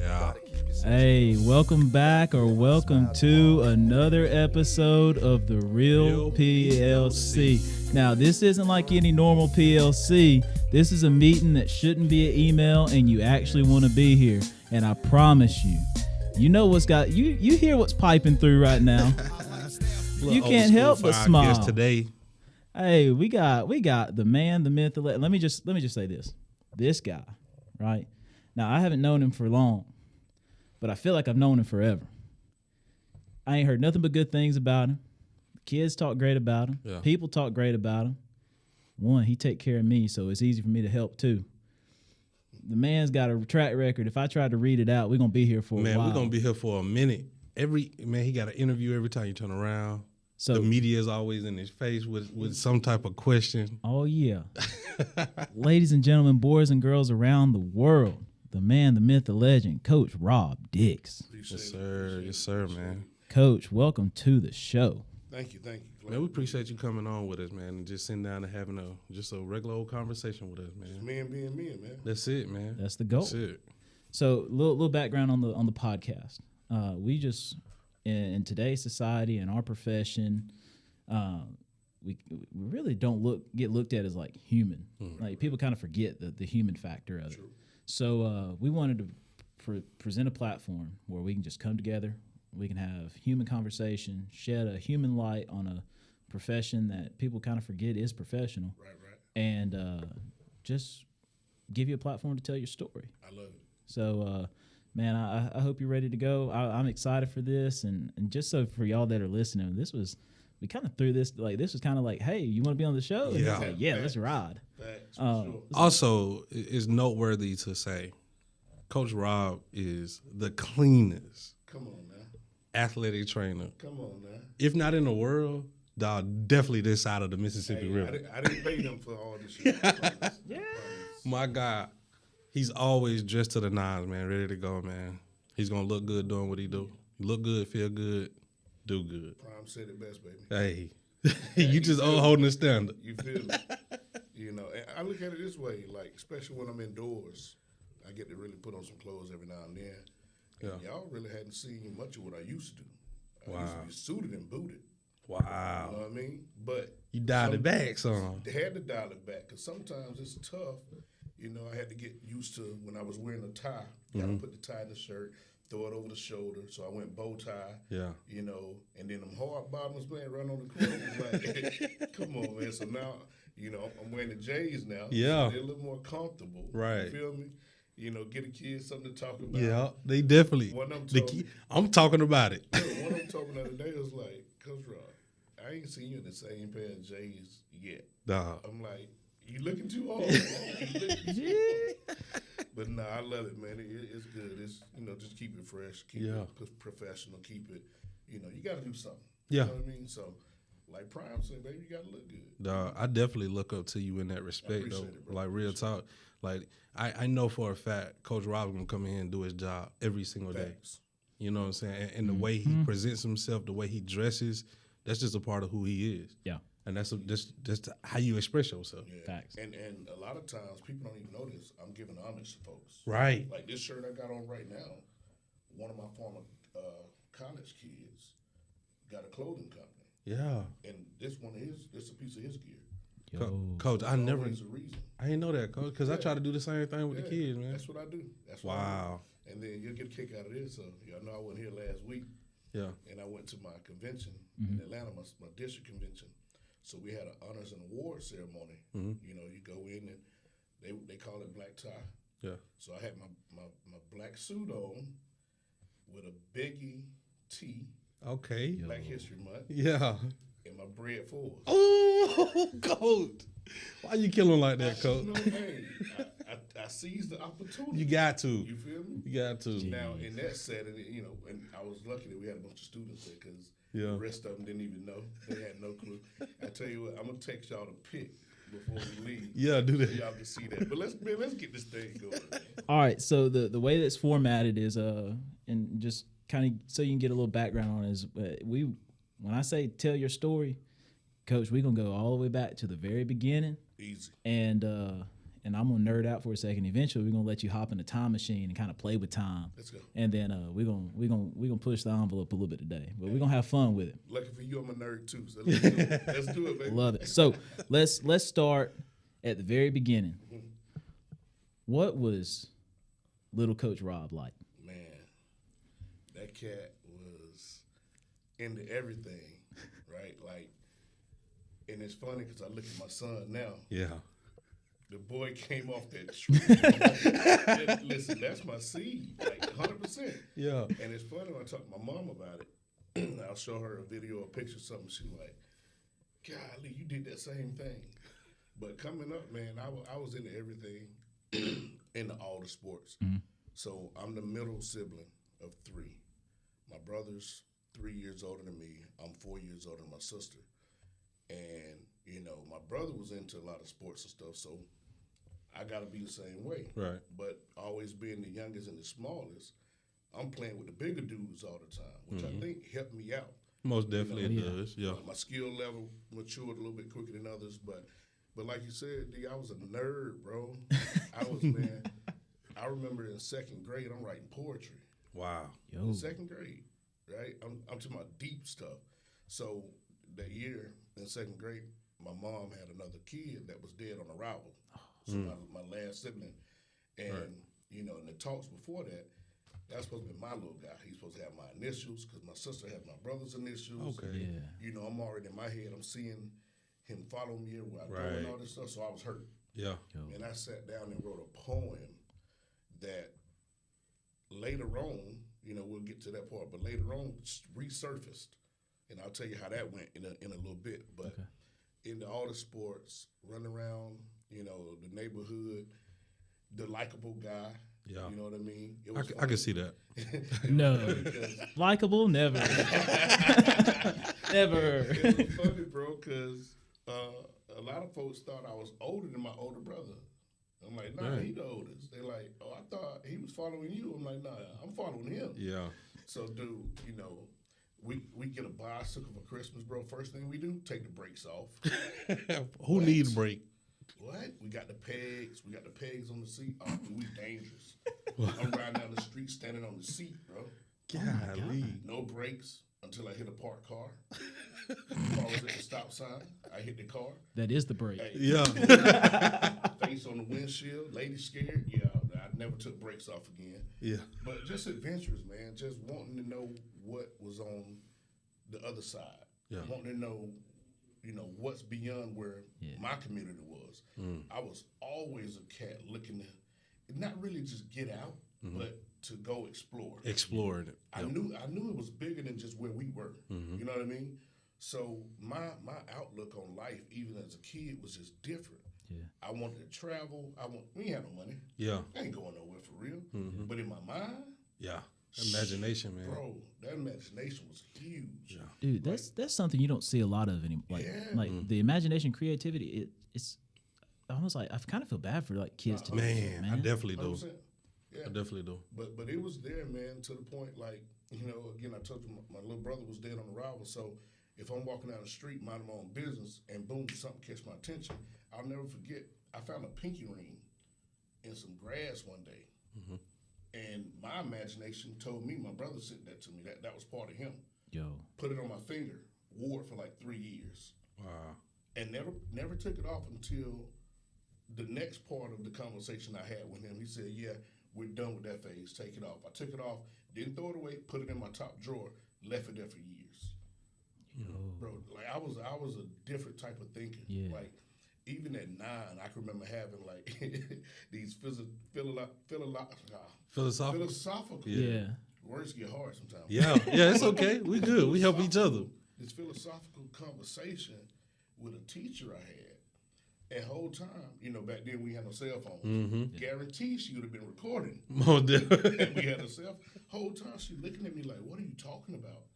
Yeah. Hey, welcome back or welcome to another episode of The Real PLC. Now, this isn't like any normal PLC. This is a meeting that shouldn't be an email and you actually want to be here. And I promise you, you know what's got you hear what's piping through right now. You can't help but smile. Today. Hey, we got the man, the myth, the legend. Let me just say this. This guy, right? Now, I haven't known him for long, but I feel like I've known him forever. I ain't heard nothing but good things about him. Kids talk great about him. Yeah. People talk great about him. One, he take care of me, so it's easy for me to help too. The man's got a track record. If I tried to read it out, we're gonna be here for a while. Man, we're gonna be here for a minute. He got an interview every time you turn around. So the media is always in his face with some type of question. Oh yeah. Ladies and gentlemen, boys and girls around the world, the man, the myth, the legend, Coach Rob Dix. Yes, sir. Yes, sir, man. Coach, welcome to the show. Thank you. Man, we appreciate you coming on with us, man, and just sitting down and having a regular old conversation with us, man. Just men being men, man. That's it, man. That's the goal. That's it. So, little background on the podcast. We just in today's society and our profession, we really don't get looked at as like human. Mm-hmm. Like people kind of forget the human factor of it. So we wanted to present a platform where we can just come together. We can have human conversation, shed a human light on a profession that people kind of forget is professional. Right. And just give you a platform to tell your story. I love it. So, man, I hope you're ready to go. I'm excited for this. And just so for y'all that are listening, we kind of threw this, like, this was kind of like, hey, you want to be on the show? And Yeah. like, yeah, let's ride. Facts, for sure. Also, it's noteworthy to say, Coach Rob is the cleanest Come on now. athletic trainer. Come on now. If not in the world, dog, definitely this side of the Mississippi River. I didn't pay them for all this shit. Yeah. My God, he's always dressed to the nines, man, ready to go, man. He's going to look good doing what he do. Look good, feel good, do good. Prime said it best, baby. Hey, you just holding the standard. You feel me? And I look at it this way, like, especially when I'm indoors, I get to really put on some clothes every now and then. And y'all really hadn't seen much of what I used to do. I used to be suited and booted. Wow. You know what I mean? But You dialed it back, son. they had to dial it back because sometimes it's tough. I had to get used to when I was wearing a tie. Got to put the tie in the shirt, throw it over the shoulder. So I went bow tie. Yeah. And then them hard bottoms playing right on the court. It was like, come on, man. So now, I'm wearing the J's now. Yeah. So they're a little more comfortable. Right. You feel me? Get a kid something to talk about. Yeah, they definitely. One of them told me, I'm talking about it. one of them told me the other day, was like, Coach Rob, I ain't seen you in the same pair of J's yet. Dog. I'm like, you looking too hard. Man. But nah, I love it, man. It's good. It's just keep it fresh, keep it professional, keep it. You got to do something. Yeah. You know what I mean? So, like Prime said, baby, you got to look good. Dog, I definitely look up to you in that respect, though. It, bro. Like real talk. Like I know for a fact, Coach Rob's gonna come in here and do his job every single day. Facts. You know what I'm saying? And the way he presents himself, the way he dresses, that's just a part of who he is. Yeah. And that's just how you express yourself. Yeah. Facts. And a lot of times people don't even notice I'm giving homage to folks. Right. Like this shirt I got on right now, one of my former college kids got a clothing company. Yeah. And this a piece of his gear. Coach, I Always a reason. I didn't know that, Coach, because I try to do the same thing with the kids, man. That's what I do. That's what I Wow. do. And then you'll get a kick out of this. So y'all know I wasn't here last week. Yeah. And I went to my convention in Atlanta, my district convention. So we had an honors and award ceremony. You go in and they call it black tie. Yeah. So I had my black suit on with a Biggie tee. Okay. Black History Month. Yeah. And my bread fours. Oh, Coach. Why you killing like that, Coach? Hey, I seized the opportunity. You got to. You feel me? You got to. Now, in that setting, and I was lucky that we had a bunch of students there because the rest of them didn't even know. They had no clue. I tell you what, I'm going to text y'all the pic before we leave. Yeah, do that. So y'all can see that. But let's get this thing going, man. All right. So the way that's formatted is, and just kind of so you can get a little background on it, is when I say tell your story, Coach, we're going to go all the way back to the very beginning. Easy. And and I'm gonna nerd out for a second. Eventually, we're gonna let you hop in a time machine and kind of play with time. Let's go. And then we're gonna push the envelope a little bit today, but we're gonna have fun with it. Lucky for you, I'm a nerd too. So let's do it. Let's do it, baby. Love it. So let's start at the very beginning. What was little Coach Rob like? Man, that cat was into everything, right? Like, and it's funny because I look at my son now. Yeah. The boy came off that tree. Listen, that's my seed, like 100%. Yeah. And it's funny when I talk to my mom about it. I'll show her a video or a picture or something. She's like, golly, you did that same thing. But coming up, man, I was into everything, into all the sports. Mm-hmm. So I'm the middle sibling of 3. My brother's 3 years older than me. I'm 4 years older than my sister. And, you know, my brother was into a lot of sports and stuff, so I got to be the same way. Right. But always being the youngest and the smallest, I'm playing with the bigger dudes all the time, which I think helped me out. Most definitely it does, yeah. My skill level matured a little bit quicker than others, but like you said, D, I was a nerd, bro. I remember in 2nd grade, I'm writing poetry. Wow. Yo. In 2nd grade, right? I'm talking about deep stuff. So that year in 2nd grade, my mom had another kid that was dead on arrival. So my last sibling. And, you know, in the talks before that, that's supposed to be my little guy. He's supposed to have my initials because my sister had my brother's initials. Okay. Yeah. You know, I'm already in my head. I'm seeing him follow me everywhere I go and all this stuff. So I was hurt. Yeah. And I sat down and wrote a poem that later on, you know, we'll get to that part, but later on resurfaced. And I'll tell you how that went in a little bit. But into all the sports, run around, you know, the neighborhood, the likable guy. Yeah. You know what I mean? I can see that. No. Likeable? Never. Never. It was funny, bro, because a lot of folks thought I was older than my older brother. I'm like, nah, he the oldest. They're like, oh, I thought he was following you. I'm like, nah, I'm following him. Yeah. So, dude, you know, we get a bicycle for Christmas, bro. First thing we do, take the brakes off. Who needs a break? What? We got the pegs. We got the pegs on the seat. Oh, we dangerous. I'm riding down the street standing on the seat, bro. Golly. No brakes until I hit a parked car. The car was at the stop sign. I hit the car. That is the break. Hey, Yeah. face on the windshield. Lady scared. Yeah, I never took brakes off again. Yeah. But just adventurous, man. Just wanting to know what was on the other side. Yeah. Wanting to know, you know, what's beyond where my community was. I was always a cat looking to not really just get out, but to go explore. Exploring it. I knew it was bigger than just where we were. You know what I mean? So my outlook on life, even as a kid, was just different. Yeah. I wanted to travel. We ain't had no money. Yeah. I ain't going nowhere for real. But in my mind, Yeah. Imagination, man. bro, that imagination was huge. Yeah. Dude, that's something you don't see a lot of anymore. Like the imagination, creativity. It's almost like I kind of feel bad for like kids today. Man, I definitely do. 100%. Yeah. I definitely do. But it was there, man, to the point like, you know, again, I told you my little brother was dead on arrival. So if I'm walking down the street, minding my own business, and boom, something catch my attention, I'll never forget. I found a pinky ring in some grass one day. And my imagination told me, my brother sent that to me, that was part of him. Yo. Put it on my finger, wore it for like 3 years. Wow. And never took it off until the next part of the conversation I had with him. He said, yeah, we're done with that phase, take it off. I took it off, didn't throw it away, put it in my top drawer, left it there for years. Yo. Bro, like I was a different type of thinker. Yeah. Like even at 9, I can remember having like these philosophical Yeah. words get hard sometimes. Yeah. Yeah, it's okay. We good. We help each other. This philosophical conversation with a teacher I had. And whole time, you know, back then we had no cell phones. Guarantee she would have been recording. More definitely. And we had a cell phone. Whole time she looking at me like, what are you talking about?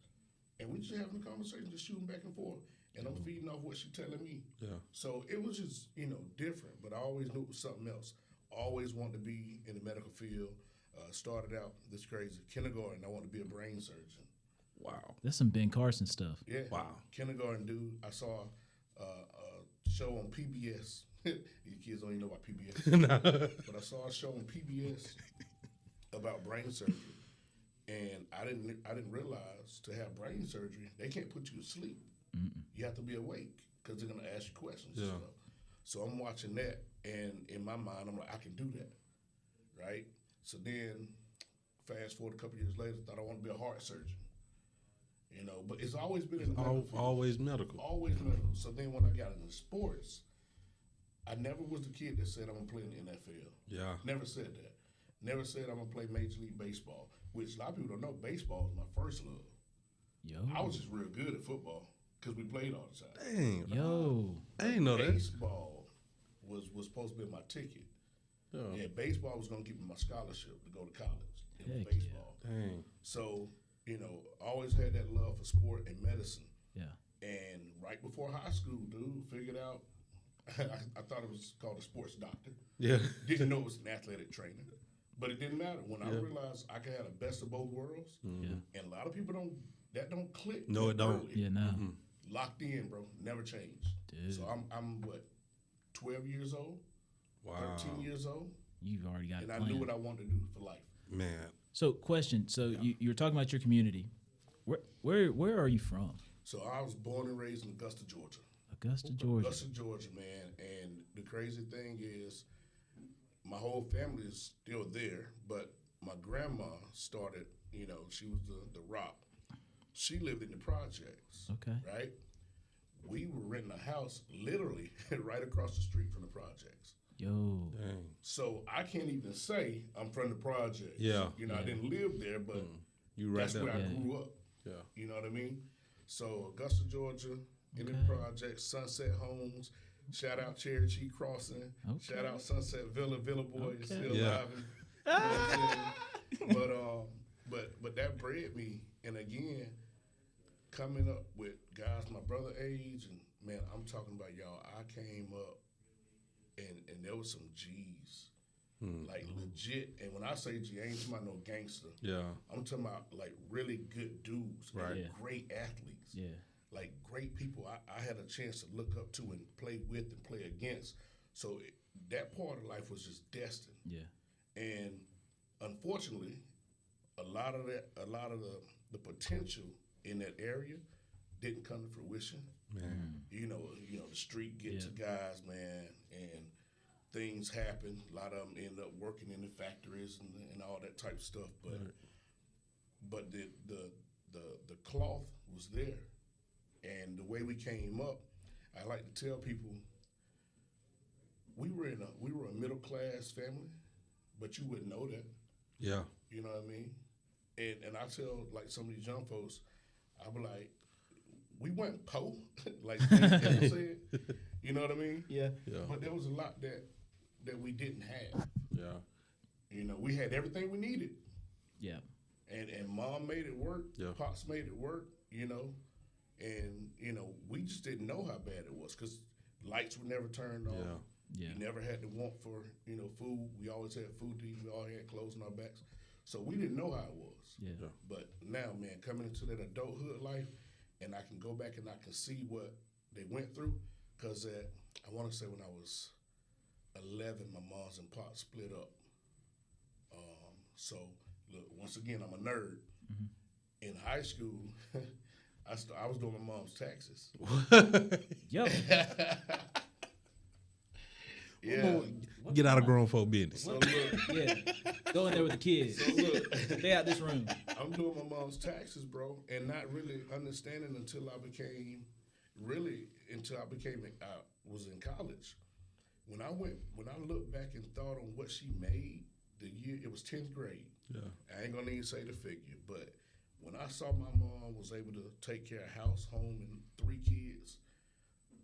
And we just having a conversation, just shooting back and forth. And I'm feeding off what she telling me. Yeah. So it was just, you know, different. But I always knew it was something else. Always wanted to be in the medical field. Started out this crazy. Kindergarten, I wanted to be a brain surgeon. Wow. That's some Ben Carson stuff. Yeah. Wow. Kindergarten dude, I saw a show on PBS These kids don't even know about PBS. Nah. But I saw a show on PBS about brain surgery, and I didn't realize to have brain surgery they can't put you to sleep. You have to be awake because they're gonna ask you questions. Yeah. And stuff. So I'm watching that, and in my mind I'm like, I can do that, right? So then, fast forward a couple years later, thought I want to be a heart surgeon. You know, but it's always been in the medical field. Always medical. Always medical. So then when I got into sports, I never was the kid that said I'm gonna play in the NFL. Yeah. Never said that. Never said I'm gonna play Major League Baseball, which a lot of people don't know. Baseball was my first love. Yo. I was just real good at football because we played all the time. Dang. Yo. I ain't know that. Baseball was supposed to be my ticket. Yeah. Yeah, baseball was gonna give me my scholarship to go to college. It was Heck baseball. Dang. So, you know, always had that love for sport and medicine. Yeah. And right before high school, dude, figured out, I thought it was called a sports doctor. Yeah. Didn't know it was an athletic trainer. But it didn't matter. When I realized I could have the best of both worlds, and a lot of people don't click. No, it don't. early. Yeah, no. Locked in, bro. Never changed. Dude. So I'm what, 12 years old? Wow. 13 years old? You've already got And it I planned. knew what I wanted to do for life. Man. So, question. So, you were talking about your community. Where are you from? So I was born and raised in Augusta, Georgia. Augusta, Georgia. Augusta, Georgia, man. And the crazy thing is, my whole family is still there, but my grandma started, you know, she was the rock. She lived in the projects. Okay. Right? We were renting a house literally right across the street from the projects. Yo. Dang. So I can't even say I'm from the projects. Yeah. You know, I didn't live there, but You right that's there. where I Yeah. grew up. Yeah. You know what I mean? So Augusta, Georgia, in the Okay. projects, Sunset Homes. Shout out Cherokee Crossing. Okay. Shout out Sunset Villa. Villa Boy is Okay. still Yeah. alive. You know what I'm saying? But that bred me. And again, coming up with guys my brother age, and man, I'm talking about y'all. I came up, and there was some G's. Like legit, and when I say G, I ain't talking about no gangster. Yeah. I'm talking about like really good dudes, Right. and Yeah. great athletes, Yeah. like great people. I had a chance to look up to and play with and play against. So that part of life was just destined. Yeah. And unfortunately, a lot of the potential in that area didn't come to fruition. Man. You know, the street get Yeah. to guys, man, and things happen. A lot of them end up working in the factories and all that type of stuff. But the cloth was there, and the way we came up, I like to tell people we were a middle class family, but you wouldn't know that. Yeah. You know what I mean? And I tell like some of these young folks, I be like, we weren't po, like they said. You know what I mean? Yeah. Yeah. But there was a lot that we didn't have. Yeah. You know, we had everything we needed, Yeah. and mom made it work. Yeah. Pops made it work. You know, and you know we just didn't know how bad it was because lights were never turned on. Yeah. Yeah. We never had to want for food. We always had food to eat. We all had clothes on our backs, so we didn't know how it was. Yeah. Yeah. But now, man, coming into that adulthood life, and I can go back and I can see what they went through. Because I want to say when I was 11, my mom's and pops split up. So, look, once again, I'm a nerd. In high school, I was doing my mom's taxes. Yo. Yeah. Get out of grown folk business. So, look, Yeah. Go in there with the kids. so look, Stay out this room. I'm doing my mom's taxes, bro, and not really understanding until I was in college. When I looked back and thought on what she made the year, it was 10th grade. Yeah. I ain't gonna even say the figure, but when I saw my mom was able to take care of house, home, and 3 kids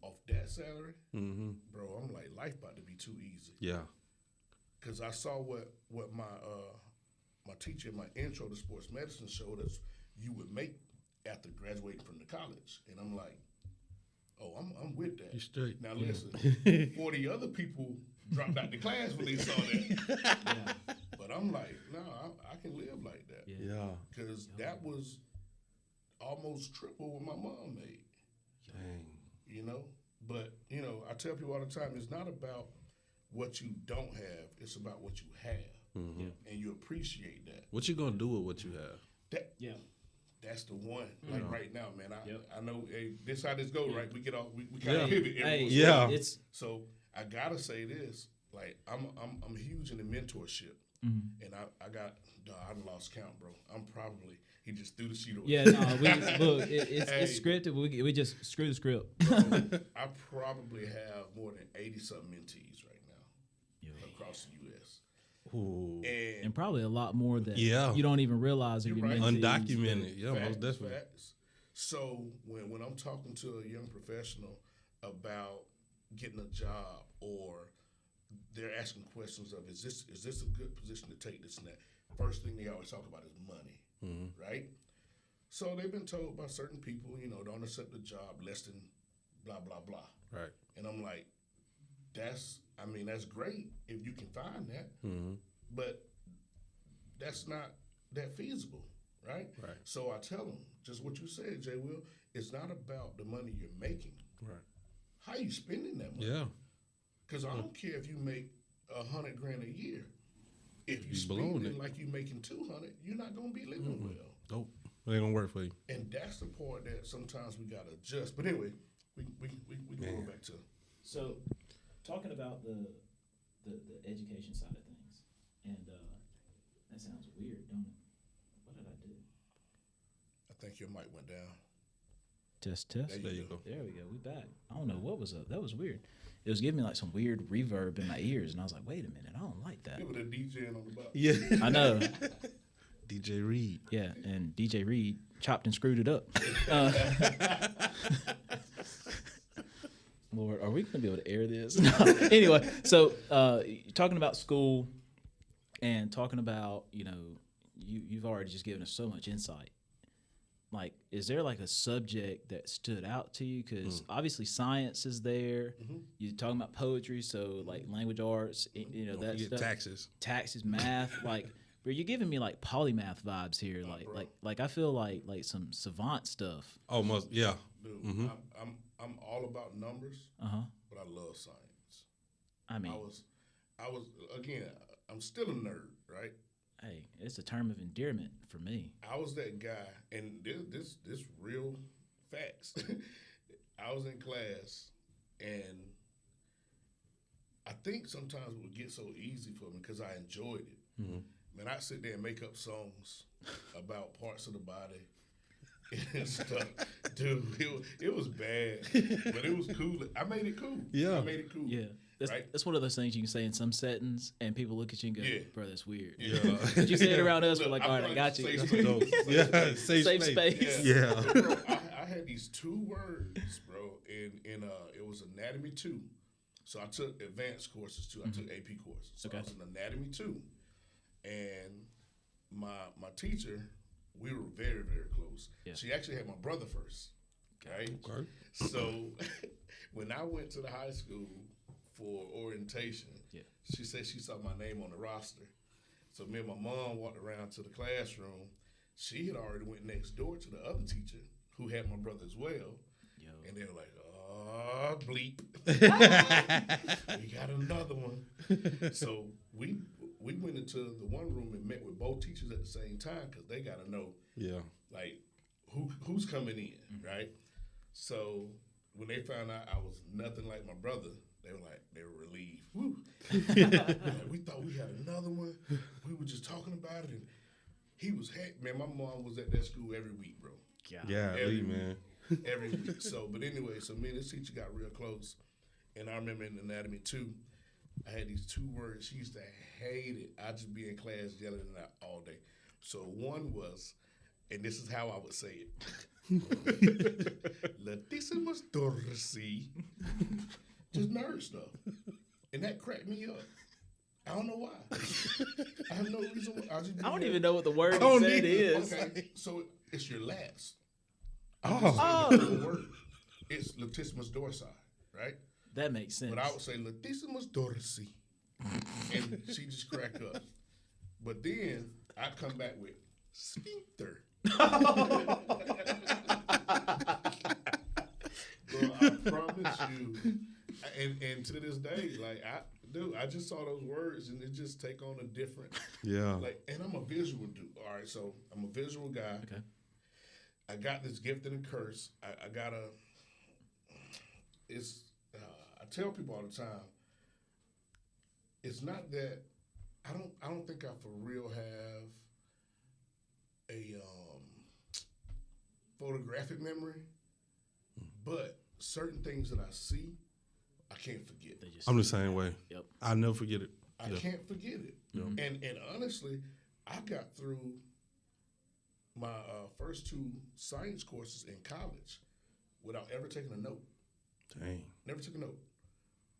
off that salary, Mm-hmm. bro, I'm like, life about to be too easy. Yeah. Because I saw what my teacher in my intro to sports medicine showed us you would make after graduating from the college, and I'm like, oh, I'm with that. You straight. Now listen, 40 other people dropped out the class when they saw that, Yeah. but I'm like, no, I can live like that Yeah. Yeah. because that was almost triple what my mom made. Dang. You know, But, you know, I tell people all the time, it's not about what you don't have. It's about what you have. Mm-hmm. And you appreciate that. What you gonna do with what you have? That's the one. Mm-hmm. Like right now, man. I know this how this go, right? We get off. We kind Yeah. of pivot. Hey, Yeah. It's So I gotta say this. Like I'm huge into mentorship, Mm-hmm. and I got. I lost count, bro. I'm probably he just threw the sheet away. yeah. No, we look. It's Hey. scripted. We just screw the script. I probably have more than 80-something mentees right now across the U.S. Ooh. And And probably a lot more that Yeah. you don't even realize. You're You're right. Undocumented. Yeah, most Facts, definitely. facts. So when I'm talking to a young professional about getting a job, or they're asking questions of is this a good position to take, this and that, first thing they always talk about is money, right? So they've been told by certain people, you know, don't accept a job less than blah blah blah. Right. And I'm like, that's great if you can find that, but that's not that feasible, right? Right. So I tell them just what you said, Jay Will. It's not about the money you're making. Right. How you spending that money? Yeah. Because I don't care if you make $100,000 a year. If you blowing spend it it. like you making 200, you're not gonna be living well. Nope. It ain't gonna work for you. And that's the part that sometimes we gotta adjust. But anyway, we can go back to. So, talking about the education side of things, and that sounds weird, don't it? What did I do? I think your mic went down. Test. There There you go. There we go. We back. I don't know what was up. That was weird. It was giving me like some weird reverb in my ears, and I was like, "Wait a minute, I don't like that." Give it a DJ on the bottom. Yeah. I know. DJ Reed. Yeah, and DJ Reed chopped and screwed it up. Lord, are we going to be able to air this? No. Anyway, so talking about school and talking about, you know, you've already just given us so much insight. Like, is there like a subject that stood out to you? Because obviously science is there. You're talking about poetry, so like language arts, you know, Don't that forget stuff. taxes. Math, like. Bro, you're giving me like polymath vibes here, bro. like I feel like some savant stuff. Almost. Yeah. Dude, I'm all about numbers, but I love science. I mean, I was again. I'm still a nerd, right? hey, it's a term of endearment for me. I was that guy, and this real facts. I was in class, and I think sometimes it would get so easy for me because I enjoyed it. Man, I sit there and make up songs about parts of the body and stuff. Dude, it was bad, but it was cool. I made it cool. Yeah. I made it cool. Yeah, that's one of those things you can say in some settings, and people look at you and go, Yeah. "Bro, that's weird." Yeah. But you say it around us, Look, we're like, I "All right, feel I got you." safe space. Dope. Yeah. Safe space. Yeah. Bro, I had these 2 words, bro, in it was Anatomy 2. So I took advanced courses too. I took AP courses. So I was in Anatomy 2. And my teacher, we were very, very close. Yeah. She actually had my brother first. Right? Okay. So when I went to the high school for orientation, she said she saw my name on the roster. So me and my mom walked around to the classroom. She had already went next door to the other teacher who had my brother as well. And they were like, oh, bleep. We got another one. So we went into the one room and met with both teachers at the same time because they got to know, like, who's coming in, right? So when they found out I was nothing like my brother, they were relieved. Woo. Like, we thought we had another one. We were just talking about it, and he was man. My mom was at that school every week, bro. Yeah, Every man. Every week. So, but anyway, so me and this teacher got real close, and I remember in Anatomy 2, I had these 2 words. She used to hate it. I'd just be in class yelling it out all day. So one was, and this is how I would say it. Latissimus dorsi. Just nerd stuff. And that cracked me up. I don't know why. I have no reason why. I don't even know what the word don't said either. is. Okay, so it's your lats. Oh. The word. It's latissimus dorsi, right? That makes sense. But I would say latissimus dorsi. And she just crack up. But then I'd come back with sphincter. Bro, I promise promise you. And to this day, like I just saw those words and it just take on a different. Yeah. Like, and I'm a visual dude. All right, so I'm a visual guy. Okay. I got this gift and a curse. I gotta. It's. I tell people all the time. It's not that I don't think I for real have a photographic memory, but certain things that I see, I can't forget. I'm the same way. Yep. I'll never forget it. I can't forget it. Yep. And honestly, I got through my first 2 science courses in college without ever taking a note. Dang. Never took a note.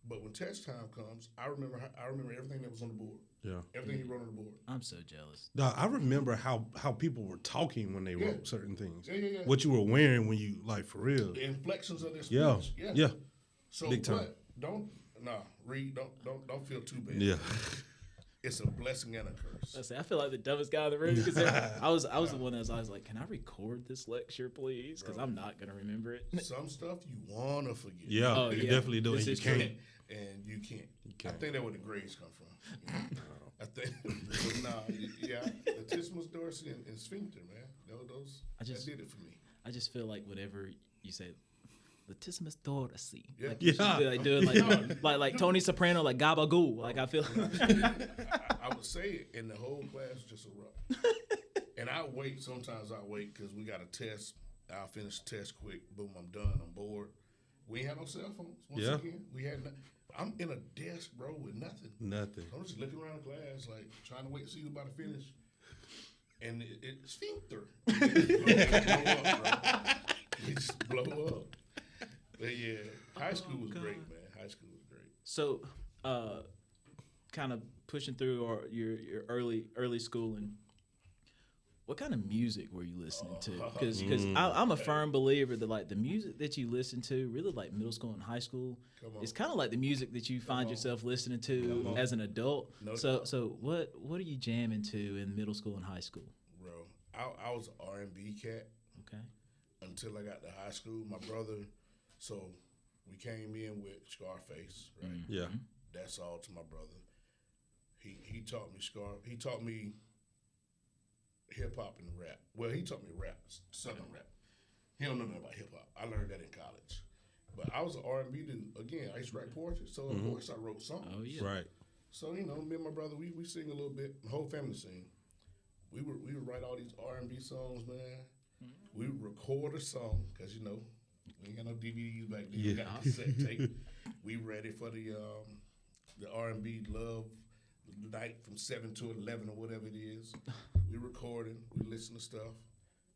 But when test time comes, I remember everything that was on the board. Yeah. Everything he wrote on the board. I'm so jealous. No, I remember how people were talking when they wrote certain things. Yeah. What you were wearing when you, like, for real. The inflections of their speech. Yeah. So Big time. But Reed, don't feel too bad. Yeah. It's a blessing and a curse. I feel like the dumbest guy in the room because I was the one that was always like, can I record this lecture, please? Because I'm not gonna remember it. Some stuff you wanna forget. Yeah, you definitely do, and you can't. And you can't. can't. I think that's where the grades come from. I think, latissimus dorsi and sphincter, man. Those that did it for me. I just feel like whatever you say, latissimus dorsi. Yeah. Like you should be like doing like Tony Soprano, like gabagool. Like I feel. I would say it, and the whole class just erupt. And I wait. Sometimes I wait because we got a test. I'll finish the test quick. Boom, I'm done. I'm bored. We ain't had no cell phones. Once again, we had. I'm in a desk, bro, with nothing. Nothing. I'm just looking around the class, like trying to wait to see who's about to finish. And it's sphincter. It just blow up. But yeah, high school was great, man. High school was great. So, kind of pushing through your early schooling. What kind of music were you listening to? Because I'm a firm believer that like the music that you listen to, really like middle school and high school, is kind of like the music that you find yourself listening to as an adult. So what are you jamming to in middle school and high school? Bro, I was an R&B cat. Okay. Until I got to high school, my brother. So we came in with Scarface, right? Yeah. Mm-hmm. That's all to my brother. He taught me He taught me hip hop and rap. Well, he taught me rap, Southern rap. He don't know nothing about hip hop. I learned that in college. But I was an R&B dude. Again, I used to write poetry, so of course I wrote songs. Oh yeah. Right. So me and my brother, we sing a little bit. The whole family sing. We would write all these R&B songs, man. We would record a song because we ain't got no DVDs back then. We got cassette tape. We ready for the R&B love night from 7 to 11 or whatever it is. We recording. We listen to stuff.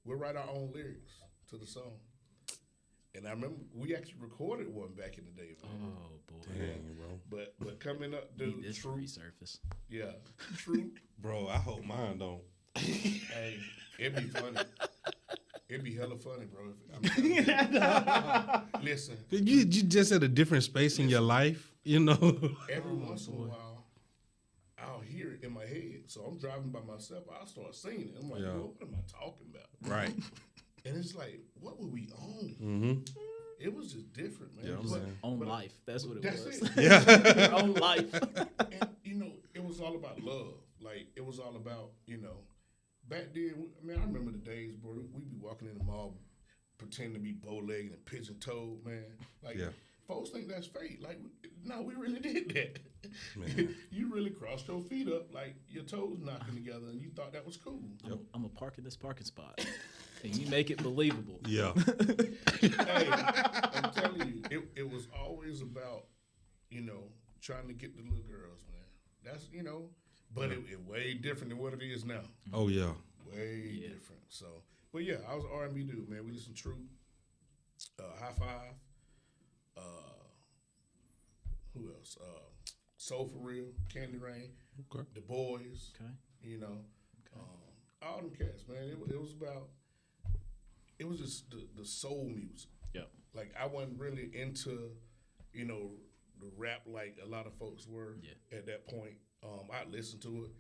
We write our own lyrics to the song. And I remember we actually recorded one back in the day, man. Oh boy. Dang, bro. But coming up, dude, This true. resurface. Yeah, true. Bro, I hope mine don't. Hey, it'd be funny. It'd be hella funny, bro. I'm telling you. Listen. You just at a different space in your life, Every once in a while, I'll hear it in my head. So I'm driving by myself. I'll start singing it. I'm like, what am I talking about? Right. And it's like, what were we on? Mm-hmm. It was just different, man. Yeah, man. On life. That's what it That's was. it. Yeah. On life. And, it was all about love. Like, it was all about, back then, I remember the days, bro, we'd be walking in the mall pretending to be bow-legged and pigeon-toed, man. Like, folks think that's fake. Like, no, we really did that. You really crossed your feet up, like your toes knocking together, and you thought that was cool. Yep. I'm gonna park in this parking spot, and you make it believable. Yeah. Hey, I'm telling you, it was always about, trying to get the little girls, man. That's, but it way different than what it is now. Oh, yeah. Way different. So, but yeah, I was an R&B dude, man. We listened to True, High Five, who else? Soul for Real, Candy Rain, Okay. The Boys. Okay. All them cats, man. It was about. It was just the soul music. Yeah. Like I wasn't really into, the rap like a lot of folks were at that point. I listened to it,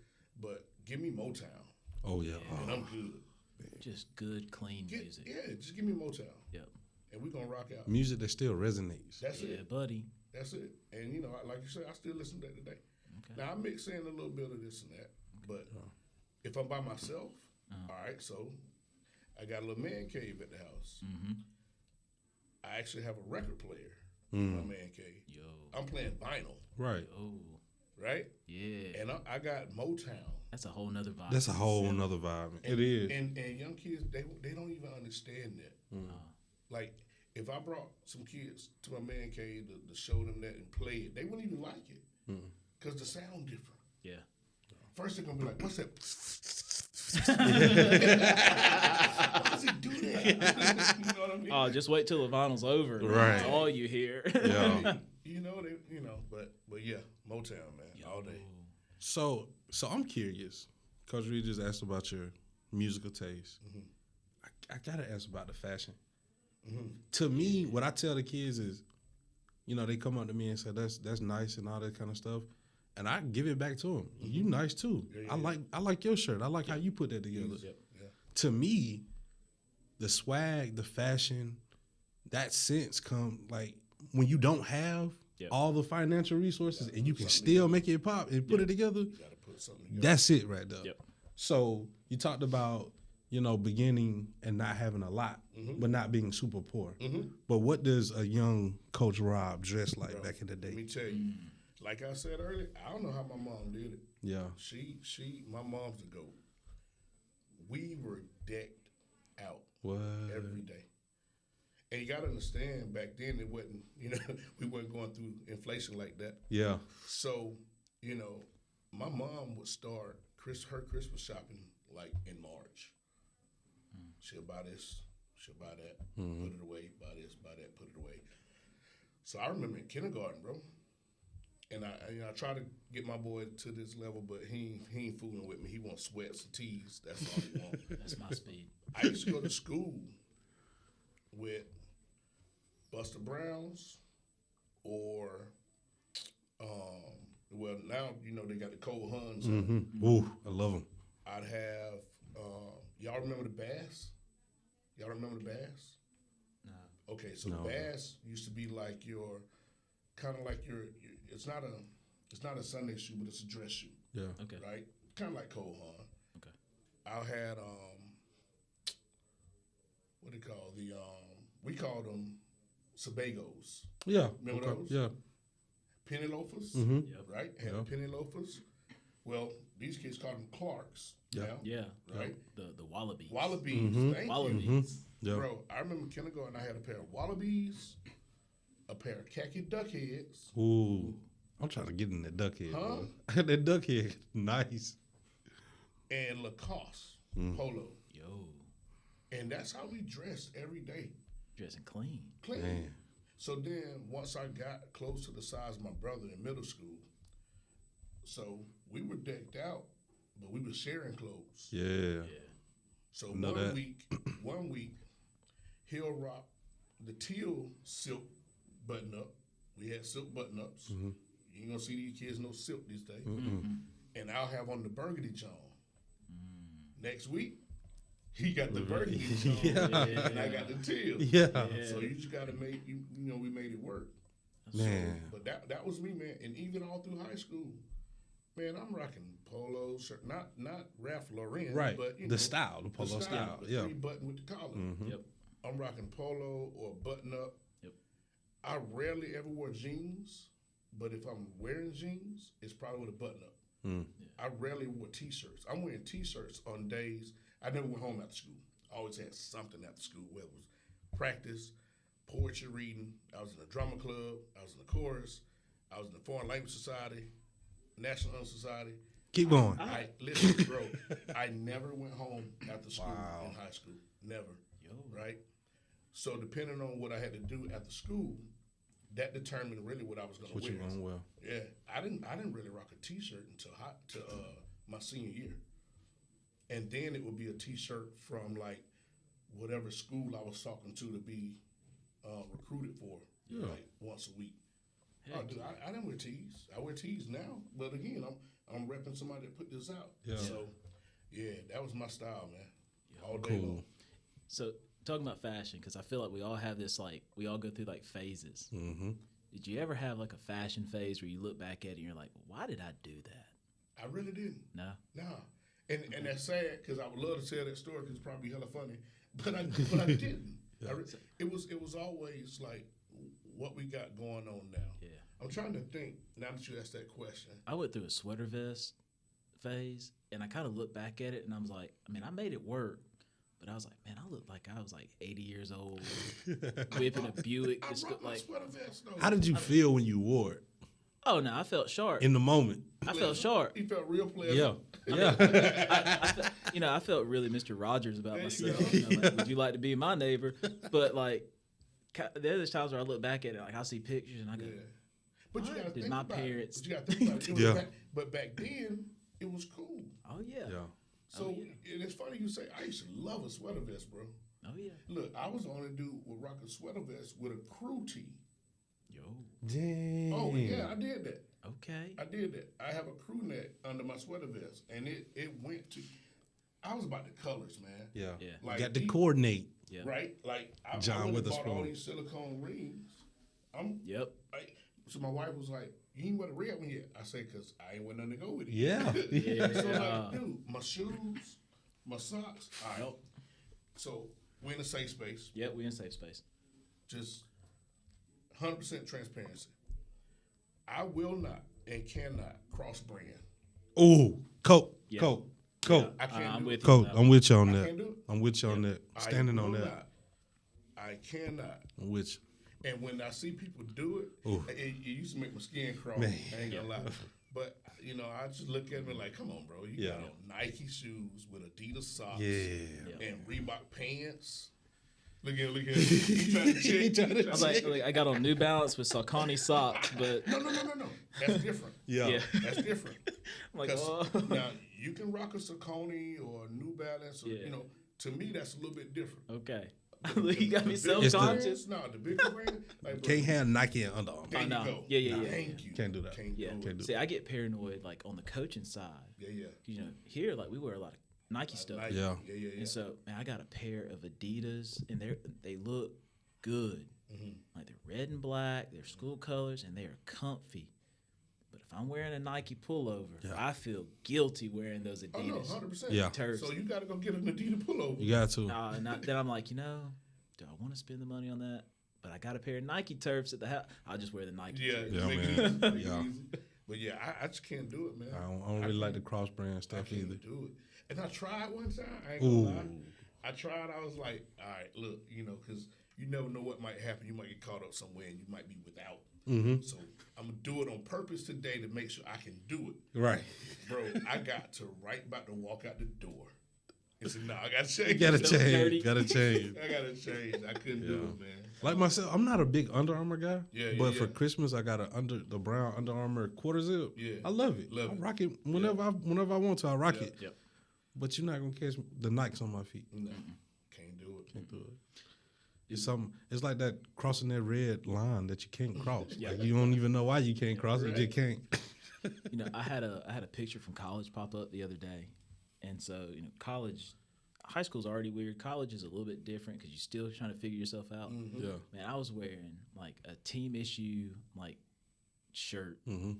but give me Motown. Oh, yeah. And I'm good. Just good, clean music. Yeah, just give me Motown. Yep. and we're gonna rock out. Music that still resonates. That's Yeah, it. buddy. That's it. And you know, like you said, I still listen to that today. Okay. Now I mix in a little bit of this and that, but if I'm by myself, all right. So I got a little man cave at the house. Mm-hmm. I actually have a record player in my man cave. Yo. I'm playing vinyl, Right. Oh. right? Yeah. And I got Motown. That's a whole nother vibe. That's a whole nother vibe. It is. And young kids, they don't even understand that. Like, if I brought some kids to my man cave to show them that and play it, they wouldn't even like it because the sound different. Yeah. First they're gonna be like, "What's that?" Why does it do that? You know what I mean? Oh, just wait till the vinyl's over. Right. That's all you hear. Yeah. But yeah, Motown, man, all day. So I'm curious, Coach Reed just asked about your musical taste. I gotta ask about the fashion. To me, what I tell the kids is, you know, they come up to me and say that's nice and all that kind of stuff, and I give it back to them. You nice too. Yeah. I like your shirt. I like how you put that together. Yeah. To me, the swag, the fashion, that sense come like when you don't have all the financial resources and you can still make it pop and put it together. You gotta put something together. That's it right there. Yep. So you talked about, you know, beginning and not having a lot, but not being super poor. But what does a young Coach Rob dress like back in the Let me day? tell you, like I said earlier, I don't know how my mom did it. Yeah. My mom's the GOAT. We were decked out What? every day. And you got to understand, back then it wasn't, you know, we weren't going through inflation like that. Yeah. So, you know, my mom would start her Christmas shopping like in March. She'll buy this, she'll buy that, put it away, buy this, buy that, put it away. So I remember in kindergarten, bro. And I try to get my boy to this level, but he ain't fooling with me. He wants sweats and tees. That's all he wants. That's my speed. I used to go to school with Buster Browns or, well, now, you know, they got the Cole Huns. Ooh, I love them. I'd have, y'all remember the Bass? Y'all remember the Bass? No. Okay, so No. the Bass used to be like kind of like your it's not a Sunday shoe, but it's a dress shoe, Yeah. Okay. right? Kind of like Cole Haan. Okay. I had, what do you call we called them Sebagos. Yeah. Remember okay. those? Yeah. Penny loafers, Mm-hmm. Yep. right? Had Yeah. penny loafers. Well, these kids called them Clarks. Yeah. Now, Yeah. right? The Wallabies. Wallabies. Thank you. Wallabies. Yeah. Bro, I remember kindergarten, I had a pair of Wallabies, a pair of khaki duck heads. Ooh. I'm trying to get in that duck head. Huh? Boy. That duck head, nice. And Lacoste polo. Yo. And that's how we dressed every day. Dressing clean. Clean. Man. So then once I got close to the size of my brother in middle school, so we were decked out, but we were sharing clothes. Yeah. Yeah. So Know that. one week, he'll rock the teal silk button up. We had silk button ups. You ain't gonna see these kids no silk these days. And I'll have on the burgundy John. Next week, he got the burgundy John, Yeah. and I got the teal. Yeah. So you just gotta make you know we made it work. Man. But that was me, man. And even all through high school, man, I'm rocking polo shirt, not Ralph Lauren, Right. but you The know, style, the polo style. the Yeah. 3-button with the collar. Yep. I'm rocking polo or button up. Yep. I rarely ever wear jeans, but if I'm wearing jeans, it's probably with a button up. I rarely wore t-shirts. I'm wearing t-shirts on days. I never went home after school. I always had something after school, whether it was practice, poetry reading. I was in a drama club. I was in the chorus. I was in the Foreign Language Society, National Honor Society. Keep going. Listen, bro, I never went home after school Wow. in high school. Never. Yo. Right? So depending on what I had to do after school, that determined really what I was going to What wear. you want well. Yeah, I didn't really rock a t-shirt until my senior year, and then it would be a t-shirt from like whatever school I was talking to be recruited for, like once a week. Oh, dude, I didn't wear tees. I wear tees now, but again, I'm repping somebody that put this out. Yeah. So, yeah, that was my style, man. All day long. Cool. So talking about fashion, because I feel like we all have this, like, we all go through, like, phases. Mm-hmm. Did you ever have, like, a fashion phase where you look back at it and you're like, why did I do that? I really didn't. No? Nah. And that's sad because I would love to tell that story because it's probably hella funny, but I didn't. Yeah. It was always like what we got going on now. Yeah. I'm trying to think now that you asked that question. I went through a sweater vest phase, and I kind of looked back at it, and I was like, I mean, I made it work, but I was like, man, I look like I was like 80 years old, whipping a Buick. I It's rock my like, sweater vest though. How did you feel when you wore it oh no, I felt sharp. in the moment? I felt sharp. He felt real pleasant. Yeah. I felt really Mr. Rogers about There you myself. go. You know, like, would you like to be my neighbor? But like, there's times where I look back at it, like I see pictures and I go, Yeah. But you why gotta did think my about parents? it. But you gotta think about it. It was Yeah. but back then, it was cool. Oh yeah. Yeah. So Oh, yeah. and it's funny you say I used to love a sweater vest, bro. Oh yeah. Look, I was the only dude with rock a sweater vest with a crew tee. Yo. Dang. Oh yeah, I did that. Okay. I did that. I have a crew neck under my sweater vest, and it went to. I was about the colors, man. Yeah. Yeah. Like You got to he- coordinate. Yeah. Right? Like I John went and bought all Witherspoon. these silicone rings. I'm Yep. like, so my wife was like, "You ain't wear the red one yet?" I said, "Cause I ain't wear nothing to go with it." Yeah. Yeah. So like, dude, my shoes, my socks. All right. Yep. So we're in a safe space. Yep. We in safe space. Just 100% transparency. I will not and cannot cross brand. Ooh, Coat. Yeah. Coat. I can't I'm do with it. you. on Coat. that I'm one. with you on I that. can't do it. I'm with you on that. I Standing on will that. not. I cannot. I'm with you. And when I see people do it, Ooh. it used to make my skin crawl. Man. I ain't gonna lie. But you know, I just look at them like, come on, bro. You Yeah. got on Nike shoes with Adidas socks Yeah. and Reebok pants. Look at he trying to check. I was like, I got on New Balance with Saucony socks, but No. That's different. yeah. That's different. I'm like, 'Cause oh. now you can rock a Saucony or a New Balance, or, Yeah. you know. To me, that's a little bit different. Okay. You got me The bigger self-conscious. brands, no, the bigger brand, like, bro, Can't have Nike and Under Armour. there you no. go. Yeah. Thank you. Can't do that. Can't Yeah. do Can't it. do See, I get paranoid like on the coaching side. Yeah. You know, here like we wear a lot of Nike stuff. Nike. Yeah. Yeah. And so, man, I got a pair of Adidas, and they look good. Mm-hmm. Like they're red and black, they're school colors, and they are comfy. But if I'm wearing a Nike pullover, I feel guilty wearing those Oh no, Adidas. 100%. Yeah. Turfs. So you got to go get an Adidas pullover. You got to. Then I'm like, do I want to spend the money on that? But I got a pair of Nike turfs at the house. I'll just wear the Nike. Yeah, turfs. Yeah, make man. it easy. Make it Yeah. easy. But yeah, I just can't do it, man. I don't really like the cross brand I stuff can't either. do it. And I tried one time. I ain't gonna Ooh. lie. I tried. I was like, all right, look, because you never know what might happen. You might get caught up somewhere and you might be without. Mm-hmm. So I'm gonna do it on purpose today to make sure I can do it. Right. Bro, I got to about to walk out the door. He said, no, I gotta change. You gotta So dirty. change. Gotta change. I gotta change. I couldn't do it, man. Like myself, I'm not a big Under Armour guy. Yeah, But yeah, for yeah. Christmas, I got the brown Under Armour quarter zip. Yeah. I love it. Love I it. rock it whenever I want to. I rock Yeah. it. Yep. But you're not gonna catch the Nikes on my feet. No, can't do it. Can't do it. It's something. It's like that crossing that red line that you can't cross. Like you don't even know why you can't cross it. You just can't. You know, I had a picture from college pop up the other day, and so high school's already weird. College is a little bit different because you're still trying to figure yourself out. Mm-hmm. Yeah. Man, I was wearing like a team issue like shirt, Mm-hmm.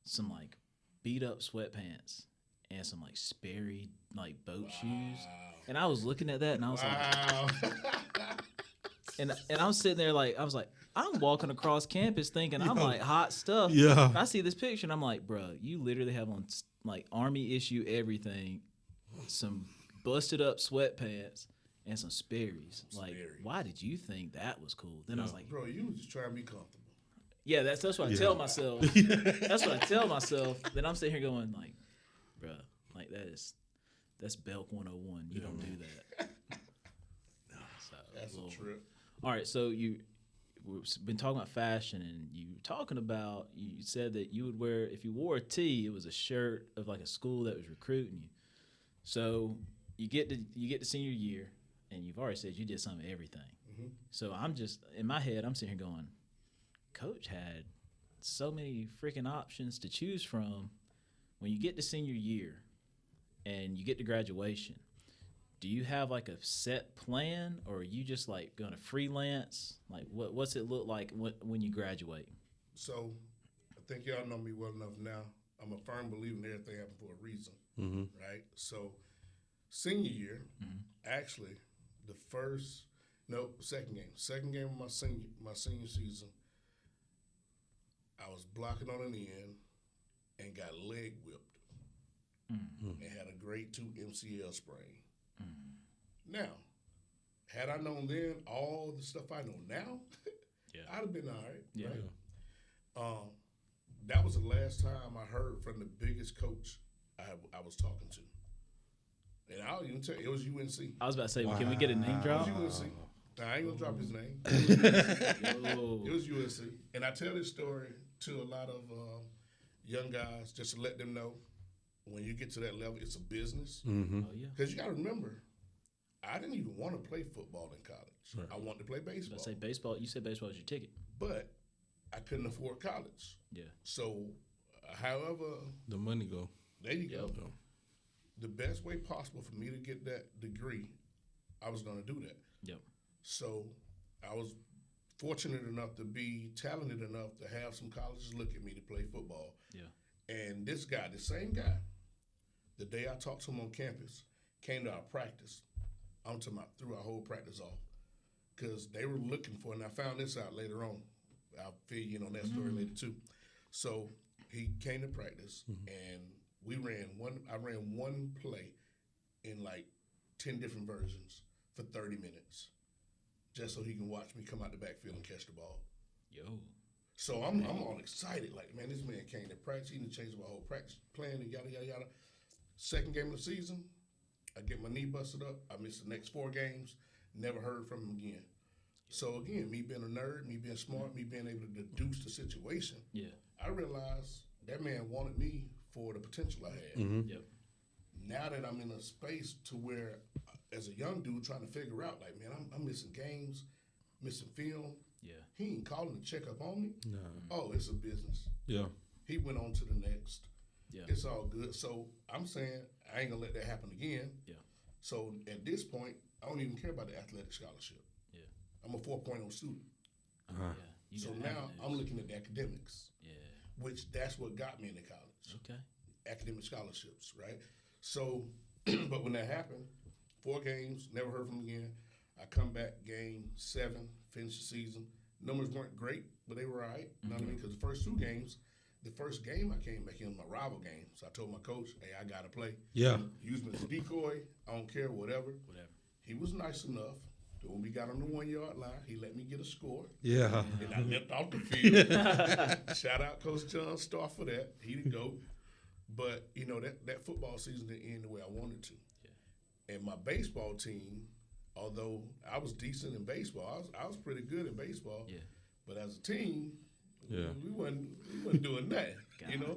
some like beat up sweatpants, and some like Sperry like boat shoes. And I was looking at that, and I was Wow. and I'm sitting there like I was like, I'm walking across campus thinking I'm like hot stuff. Yeah. And I see this picture, and I'm like, bro, you literally have on like army issue everything, some busted up sweatpants, and some Sperry's. Like, Sperry. why did you think that was cool? Then I was like, Bro, you was just trying to be comfortable. yeah, that's what I tell myself. That's what I tell myself. Then I'm sitting here going like, bro, like that's Belk 101. You don't do that. So, That's a trip. all right, so we've been talking about fashion, and you said that you would wear, if you wore a tee, it was a shirt of like a school that was recruiting you. So you get to senior year, and you've already said you did some of everything. Mm-hmm. So I'm just in my head, I'm sitting here going, Coach had so many freaking options to choose from. When you get to senior year, and you get to graduation, do you have like a set plan, or are you just like going to freelance? Like, what's it look like when you graduate? So, I think y'all know me well enough now. I'm a firm believer in everything happens for a reason, right? So, senior year, actually, second game of my senior season, I was blocking on an end and got leg whipped and had a grade 2 MCL sprain. Now, had I known then all the stuff I know now, I'd have been all right. Right? That was the last time I heard from the biggest coach I was talking to. And I'll even tell you, it was UNC. I was about to say, can we get a name drop? It was UNC. Now, I ain't going to drop his name. It was UNC. And I tell this story to a lot of young guys just to let them know when you get to that level, it's a business. Because you got to remember, I didn't even want to play football in college. Right. I wanted to play baseball. I say baseball. You said baseball was your ticket. But I couldn't afford college. Yeah. So, however the money go. There you go. The best way possible for me to get that degree, I was going to do that. Yep. So, I was fortunate enough to be talented enough to have some colleges look at me to play football. Yeah. And this guy, the same guy, the day I talked to him on campus, came to our practice. I'm talking about threw our whole practice off because they were looking for, and I found this out later on. I'll fill you in on that story later too. So he came to practice, and I ran one play in like 10 different versions for 30 minutes, just so he can watch me come out the backfield and catch the ball. Yo. So I'm all excited, like, man, this man came to practice. He didn't change my whole practice plan and yada yada yada. Second game of the season, I get my knee busted up. I missed the next 4 games. Never heard from him again. So again, me being a nerd, me being smart, me being able to deduce the situation, I realized that man wanted me for the potential I had. Yep. Now that I'm in a space to where, as a young dude trying to figure out, like, man, I'm missing games, missing film. Yeah. He ain't calling to check up on me. No. Oh, it's a business. Yeah. He went on to the next. Yeah. It's all good. So I'm saying I ain't gonna let that happen again. Yeah. So at this point, I don't even care about the athletic scholarship. Yeah. I'm a 4.0 student. Yeah. So now I'm looking at the academics. Yeah. Which that's what got me into college. Okay. Academic scholarships, right? So, but when that happened, 4 games, never heard from him again. I come back, game 7, finish the season. Numbers weren't great, but they were all right. You know what I mean? Because the first 2 games, the first game I came back in was my rival game. So I told my coach, hey, I got to play. Yeah. Use me as a decoy. I don't care, whatever. He was nice enough that when we got on the 1-yard line, he let me get a score. Yeah. And I limped off the field. Shout out Coach John Starr for that. He didn't go. But, you know, that football season didn't end the way I wanted to. Yeah. And my baseball team, although I was decent in baseball, I was pretty good in baseball. Yeah. But as a team, we wasn't doing that, you know?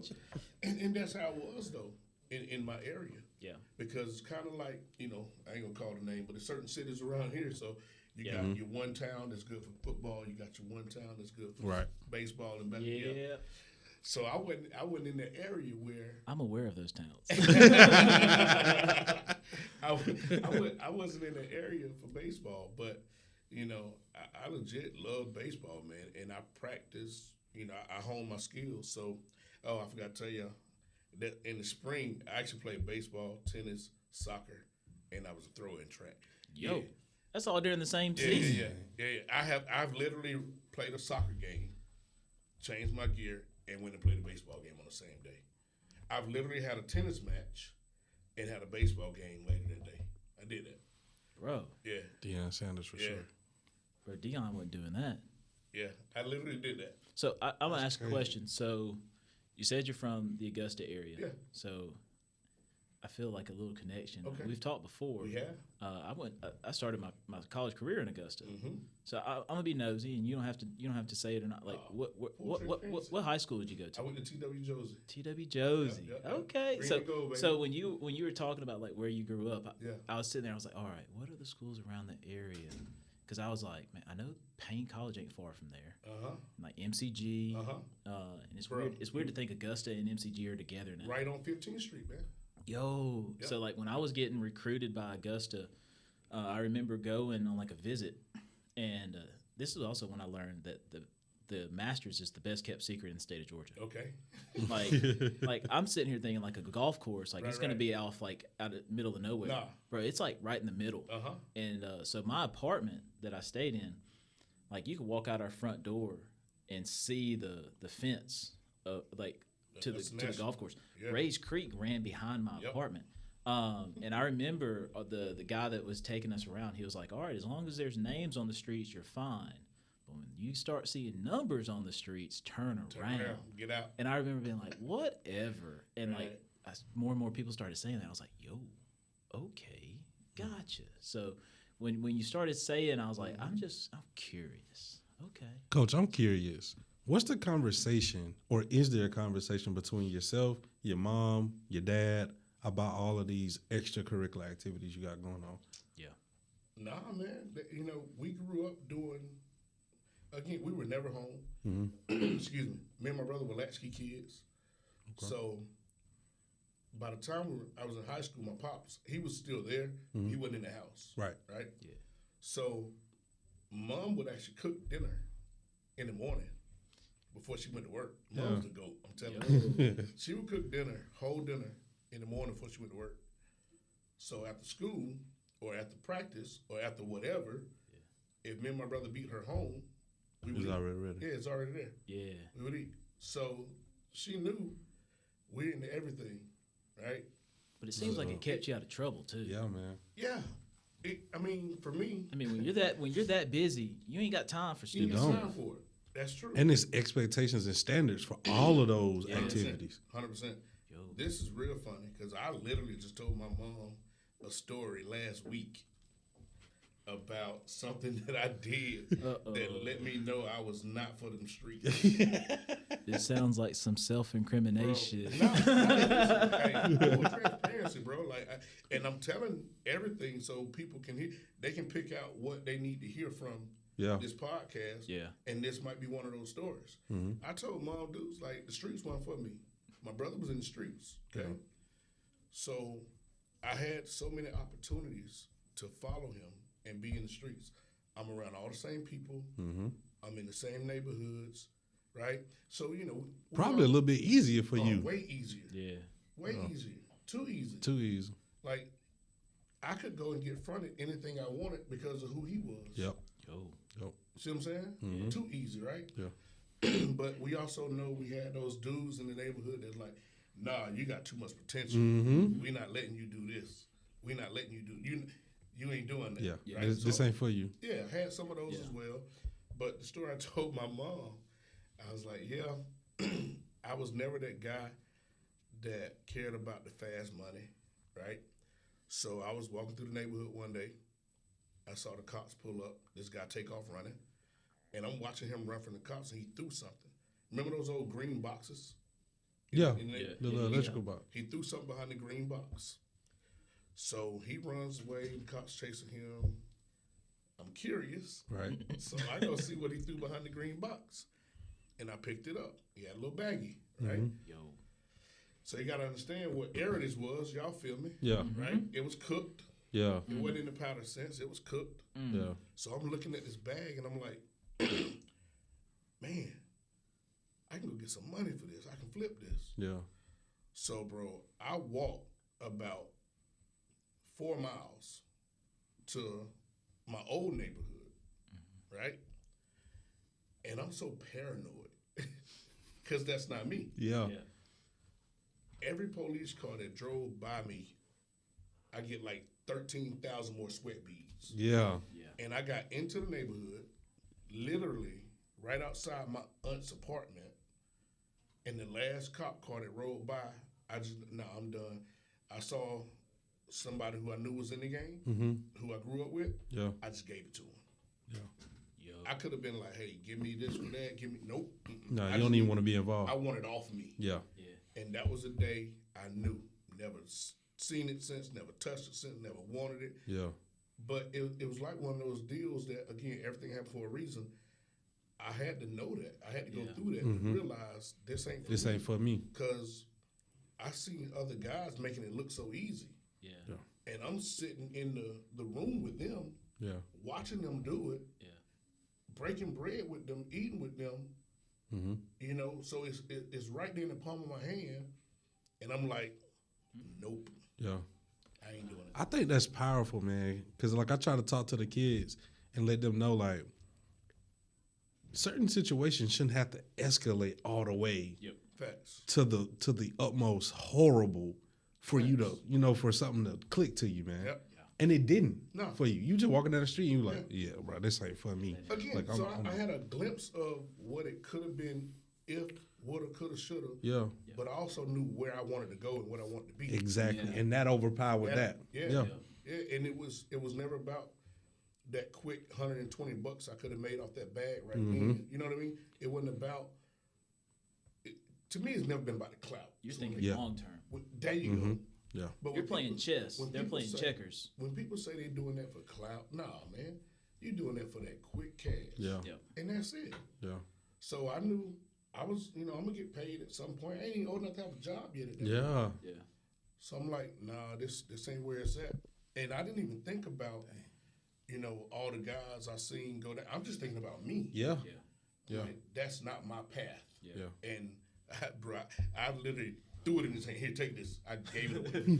And that's how it was, though, in my area. Yeah. Because it's kind of like, you know, I ain't going to call the name, but there's certain cities around here. So you got your one town that's good for football. You got your one town that's good for baseball and basketball. Yeah. So I wasn't in the area where I'm aware of those towns. I wasn't in the area for baseball, but you know, I legit love baseball, man, and I practice. You know, I hone my skills. So, I forgot to tell you that in the spring I actually played baseball, tennis, soccer, and I was a thrower in track. Yo, that's all during the same season. Yeah. I've literally played a soccer game, changed my gear, and went and played a baseball game on the same day. I've literally had a tennis match and had a baseball game later that day. I did that. Bro. Yeah. Deion Sanders for sure. Bro, Deion wasn't doing that. Yeah, I literally did that. So I'm going to ask a question. So you said you're from the Augusta area. Yeah. So I feel like a little connection. Okay. We've talked before. We have. I started my college career in Augusta. Mm-hmm. So I'm gonna be nosy, and you don't have to say it or not. Like what high school did you go to? I went to T.W. Josie. T.W. Josie. Yep. Okay. Green and gold, so when you were talking about like where you grew up, I was sitting there. I was like, all right, what are the schools around the area? Because I was like, man, I know Payne College ain't far from there. Like MCG. And it's weird. It's weird to think Augusta and MCG are together now. Right on 15th Street, man. Yo, Yep. so like when I was getting recruited by Augusta, I remember going on like a visit, and this was also when I learned that the Masters is the best kept secret in the state of Georgia. Okay. Like I'm sitting here thinking like a golf course, like it's gonna Right. be off like out of middle of nowhere, Nah. bro. It's like right in the middle. Uh-huh. And so my apartment that I stayed in, like you could walk out our front door and see the fence, like to the golf course. Yeah. Ray's Creek ran behind my apartment. And I remember the guy that was taking us around, he was like, all right, as long as there's names on the streets, you're fine. But when you start seeing numbers on the streets, turn around. Get out. And I remember being like, whatever. And like more and more people started saying that. I was like, yo, okay, gotcha. So when you started saying, I was like, I'm curious. Okay. Coach, I'm curious. What's the conversation, or is there a conversation between yourself, your mom, your dad, about all of these extracurricular activities you got going on? Yeah. Nah, man. You know, we grew up doing. Again, we were never home. Excuse me. Me and my brother were latchkey kids. Okay. So by the time I was in high school, my pops, he was still there. He wasn't in the house. Right. Right? Yeah. So Mom would actually cook dinner in the morning before she went to work. Mom's the GOAT, I'm telling you. She would cook dinner, whole dinner, in the morning before she went to work. So after school or after practice or after whatever, if me and my brother beat her home, we would eat. Already ready. Yeah, it's already there. Yeah. We would eat. So she knew we're into everything, right? But it seems like it kept you out of trouble too. Yeah, man. Yeah. I mean, for me, I mean, when you're that busy, you ain't got time for you stupid need stuff. time for it. That's true. And it's expectations and standards for all of those activities. 100%. Yo. This is real funny because I literally just told my mom a story last week about something that I did that let me know I was not for them streets. It sounds like some self-incrimination. Full transparency, bro. And I'm telling everything so people can hear. They can pick out what they need to hear from this podcast. Yeah. And this might be one of those stories. I told Mom, dudes, like, the streets weren't for me. My brother was in the streets. Okay. So I had so many opportunities to follow him and be in the streets. I'm around all the same people. I'm in the same neighborhoods, right? So, you know. Probably a little bit easier for you. Way easier. Yeah. Way easier. Too easy. Too easy. Like, I could go and get fronted anything I wanted because of who he was. Yep. Yo. See what I'm saying? Too easy, right? Yeah. But we also know we had those dudes in the neighborhood that's like, nah, you got too much potential. We're not letting you do this. We're not letting you do you ain't doing that. Yeah. Right? This ain't for you. Yeah, I had some of those as well. But the story I told my mom, I was like, yeah, I was never that guy that cared about the fast money, right? So I was walking through the neighborhood one day. I saw the cops pull up, this guy take off running, and I'm watching him run from the cops, and he threw something. Remember those old green boxes? Yeah, The little electrical box. He threw something behind the green box. So he runs away, the cops chasing him. I'm curious. Right. So I go see what he threw behind the green box. And I picked it up. He had a little baggie, right? Yo. So you got to understand what era this was. Y'all feel me? Yeah. Right? It was cooked. Yeah. It wasn't in the powder sense. It was cooked. Yeah. So I'm looking at this bag and I'm like, man, I can go get some money for this. I can flip this. Yeah. So, bro, I walked about 4 miles to my old neighborhood, right? And I'm so paranoid because that's not me. Yeah. Every police car that drove by me, I get like 13,000 more sweat beads. Yeah. And I got into the neighborhood, literally right outside my aunt's apartment, and the last cop car that rolled by, I'm done. I saw somebody who I knew was in the game, who I grew up with. Yeah. I just gave it to him. Yeah. I could have been like, hey, give me this or that. Nope. No, you don't even want to be involved. I want it off me. Yeah. And that was the day I knew. Never seen it since, never touched it since, never wanted it. Yeah. But it was like one of those deals that, again, everything happened for a reason. I had to know that. I had to go through that and realize this ain't for me. This ain't for me. Because I seen other guys making it look so easy. Yeah. And I'm sitting in the room with them, watching them do it, breaking bread with them, eating with them. You know, so it's right there in the palm of my hand, and I'm like, nope. Yeah. I ain't doing it. I think that's powerful, man. Because like I try to talk to the kids and let them know like certain situations shouldn't have to escalate all the way Facts. to the utmost horrible for you to, you know, for something to click to you, man. Yep. And it didn't No. for you. You just walking down the street and you like, yeah, bro, this ain't for me. Again, Like, so I had a glimpse of what it could have been if, woulda, coulda, shoulda. Yeah. But I also knew where I wanted to go and what I wanted to be. Exactly. And that overpowered that. Yeah. And it was never about that quick $120 I could have made off that bag right then. You know what I mean? It wasn't about. To me, it's never been about the clout. You're thinking long term. There you go. Yeah. But You're playing chess. They're playing say, checkers. When people say they're doing that for clout, nah, man. You're doing that for that quick cash. Yeah. And that's it. Yeah. So I knew I was, I'm going to get paid at some point. I ain't even old enough to have a job yet. Yeah. So I'm like, nah, this ain't where it's at. And I didn't even think about, all the guys I seen go down. I'm just thinking about me. Yeah. Like, that's not my path. Yeah. And I literally threw it in his hand. Here, take this. I gave it away.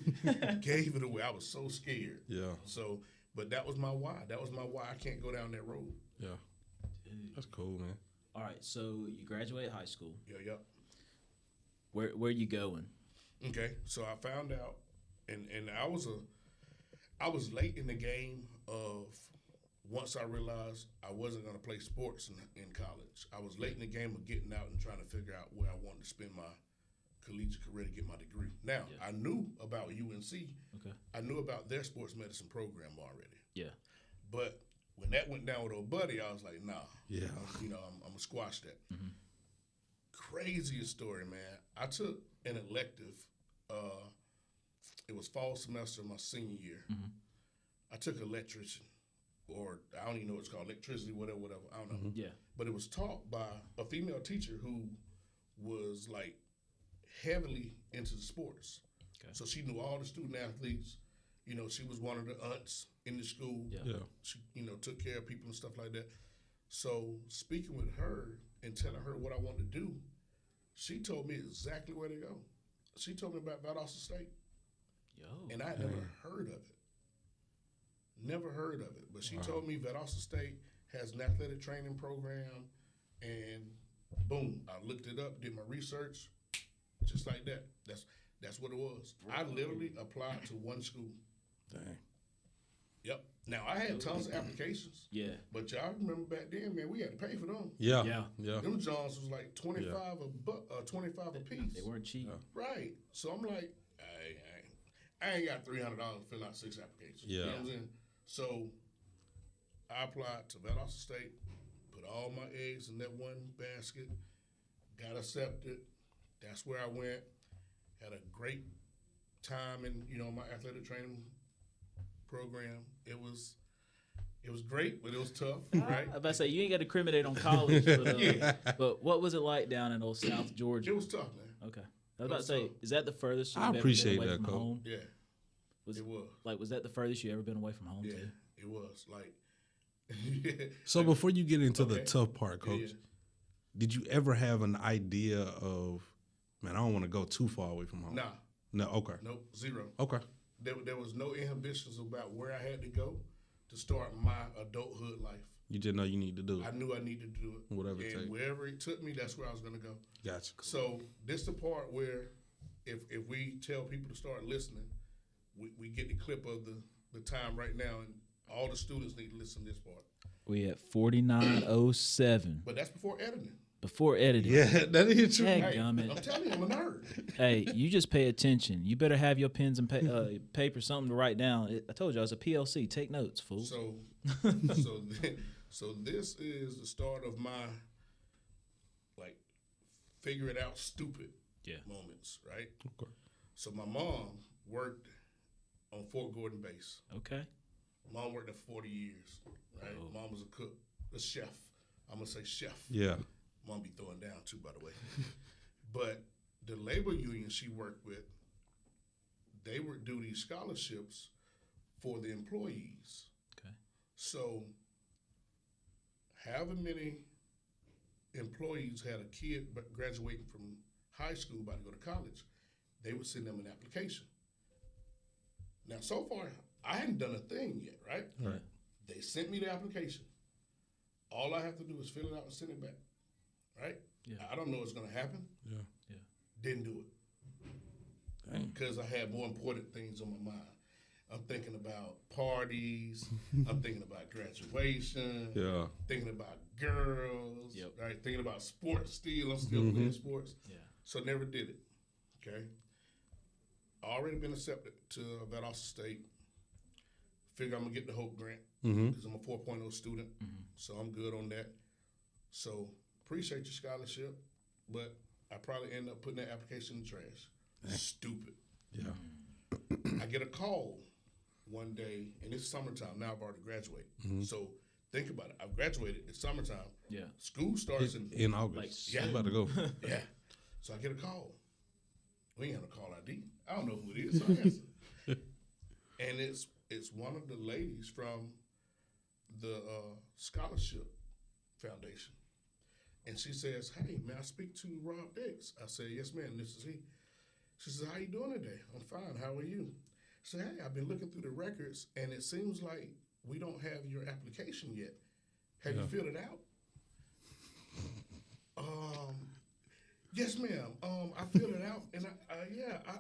Gave it away. I was so scared. Yeah. So, but that was my why. That was my why. I can't go down that road. Yeah. That's cool, man. All right, so you graduate high school. Yeah. Where you going? Okay, so I found out, and I was late in the game of once I realized I wasn't going to play sports in college. I was late in the game of getting out and trying to figure out where I wanted to spend my collegiate career to get my degree. Now, I knew about UNC. Okay. I knew about their sports medicine program already. Yeah. But when that went down with old buddy, I was like, nah. Yeah. I'm going to squash that. Craziest story, man. I took an elective. It was fall semester of my senior year. I took electrician, or I don't even know what it's called, electricity, whatever. I don't know. Yeah. But it was taught by a female teacher who was like heavily into the sports. Okay. So she knew all the student athletes. She was one of the aunts in the school. Yeah. She, took care of people and stuff like that. So speaking with her and telling her what I wanted to do, she told me exactly where to go. She told me about Valdosta State. And I had never heard of it. Never heard of it. But she told me Valdosta State has an athletic training program, and boom, I looked it up, did my research, just like that. That's what it was. I literally applied to one school. Dang. Yep. Now I had tons of applications. Yeah. But y'all remember back then, man, we had to pay for them. Yeah. Yeah. Them Johns was like 25 a piece. They weren't cheap. Right. So I'm like, I ain't got $300 to fill out 6 applications. Yeah. You know what I'm saying? So I applied to Valdosta State, put all my eggs in that one basket, got accepted. That's where I went. Had a great time in, my athletic training program. It was great, but it was tough, right? I was about to say, you ain't got to criminate on college, but what was it like down in old South Georgia? It was tough, man. Okay. I was about to say, is that the furthest you've I ever appreciate been away that, from Cole. home? Yeah, it was. Like, was that the furthest you ever been away from home Yeah, too? it was. Like, So before you get into the tough part, Coach, Yeah. did you ever have an idea of, man, I don't want to go too far away from home? Nah. No, okay. Nope, zero. Okay. There was no inhibitions about where I had to go to start my adulthood life. You just know you need to do I it. knew I needed to do it. Whatever it and takes. wherever it took me, that's where I was going to go. Gotcha. So this the part where if we tell people to start listening, we get the clip of the time right now, and all the students need to listen to this part. We at 49:07 But that's before editing. before editing. Yeah, that is true. Hey, Hey, gummit. I'm telling you, I'm a nerd. Hey, you just pay attention. You better have your pens and paper, something to write down. I told you I was a PLC. Take notes, fool. So this is the start of my figure it out stupid moments, right? Okay. So my mom worked on Fort Gordon base. Okay. Mom worked there for 40 years, right? Oh. Mom was a cook, a chef. I'm gonna say chef. Yeah. Mom be throwing down too, by the way. But the labor union she worked with, they would do these scholarships for the employees. Okay. So, however many employees had a kid graduating from high school about to go to college, they would send them an application. Now, so far, I hadn't done a thing yet, right? Right. They sent me the application. All I have to do is fill it out and send it back, right? Yeah. I don't know what's going to happen. Yeah. Yeah. Didn't do it. Dang. Because I had more important things on my mind. I'm thinking about parties. I'm thinking about graduation. Yeah. Thinking about girls. Yep. Right. Thinking about sports still. I'm still playing sports. Yeah. So never did it. Okay. Already been accepted to Valdosta State. Figure I'm gonna get the Hope Grant because I'm a 4.0 student. So I'm good on that. So appreciate your scholarship, but I probably end up putting that application in the trash. Stupid. Yeah. I get a call one day, and it's summertime. Now I've already graduated. So think about it. I've graduated. It's summertime. Yeah. School starts In August. Like, yeah. I'm about to go. Yeah. So I get a call. We ain't have a call ID. I don't know who it is. So I answer. And it's one of the ladies from the scholarship foundation. And she says, "Hey, may I speak to Rob X?" I said, "Yes, ma'am, this is he." She says, "How you doing today?" "I'm fine. How are you?" I said, "Hey, I've been looking through the records, and it seems like we don't have your application yet. Have you filled it out?" "Yes, ma'am. I filled it out, and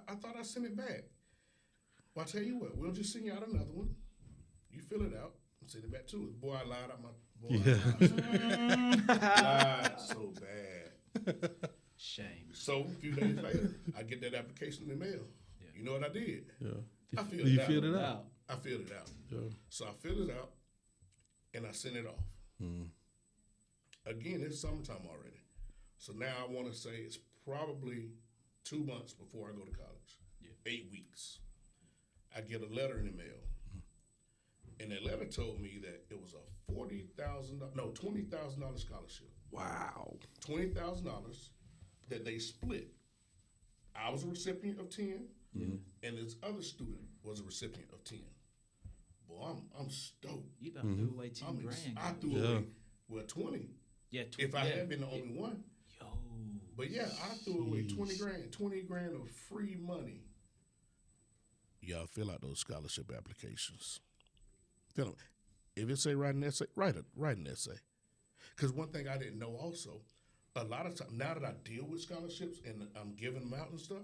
I thought I sent it back." "Well, I tell you what, we'll just send you out another one. You fill it out and send it back to us." Boy, I lied out my lied so bad. Shame. So a few days later, I get that application in the mail. Yeah. You know what I did? Yeah. I filled You it out. filled it out. I filled it out. Yeah. So I filled it out, and I sent it off. Again, it's summertime already. So now I want to say it's probably 2 months before I go to college. Yeah. 8 weeks. I get a letter in the mail. And that letter told me that it was a $20,000 scholarship. Wow. $20,000 that they split. I was a recipient of 10, and this other student was a recipient of 10. Boy, I'm stoked. You about to do away 10 grand. I threw away 20. Yeah. If I had been the only one. Yo. But yeah, I threw away 20 grand. 20 grand of free money. Y'all fill out those scholarship applications. Fill them. If it say write an essay, write an essay. Because one thing I didn't know also, a lot of times, now that I deal with scholarships and I'm giving them out and stuff,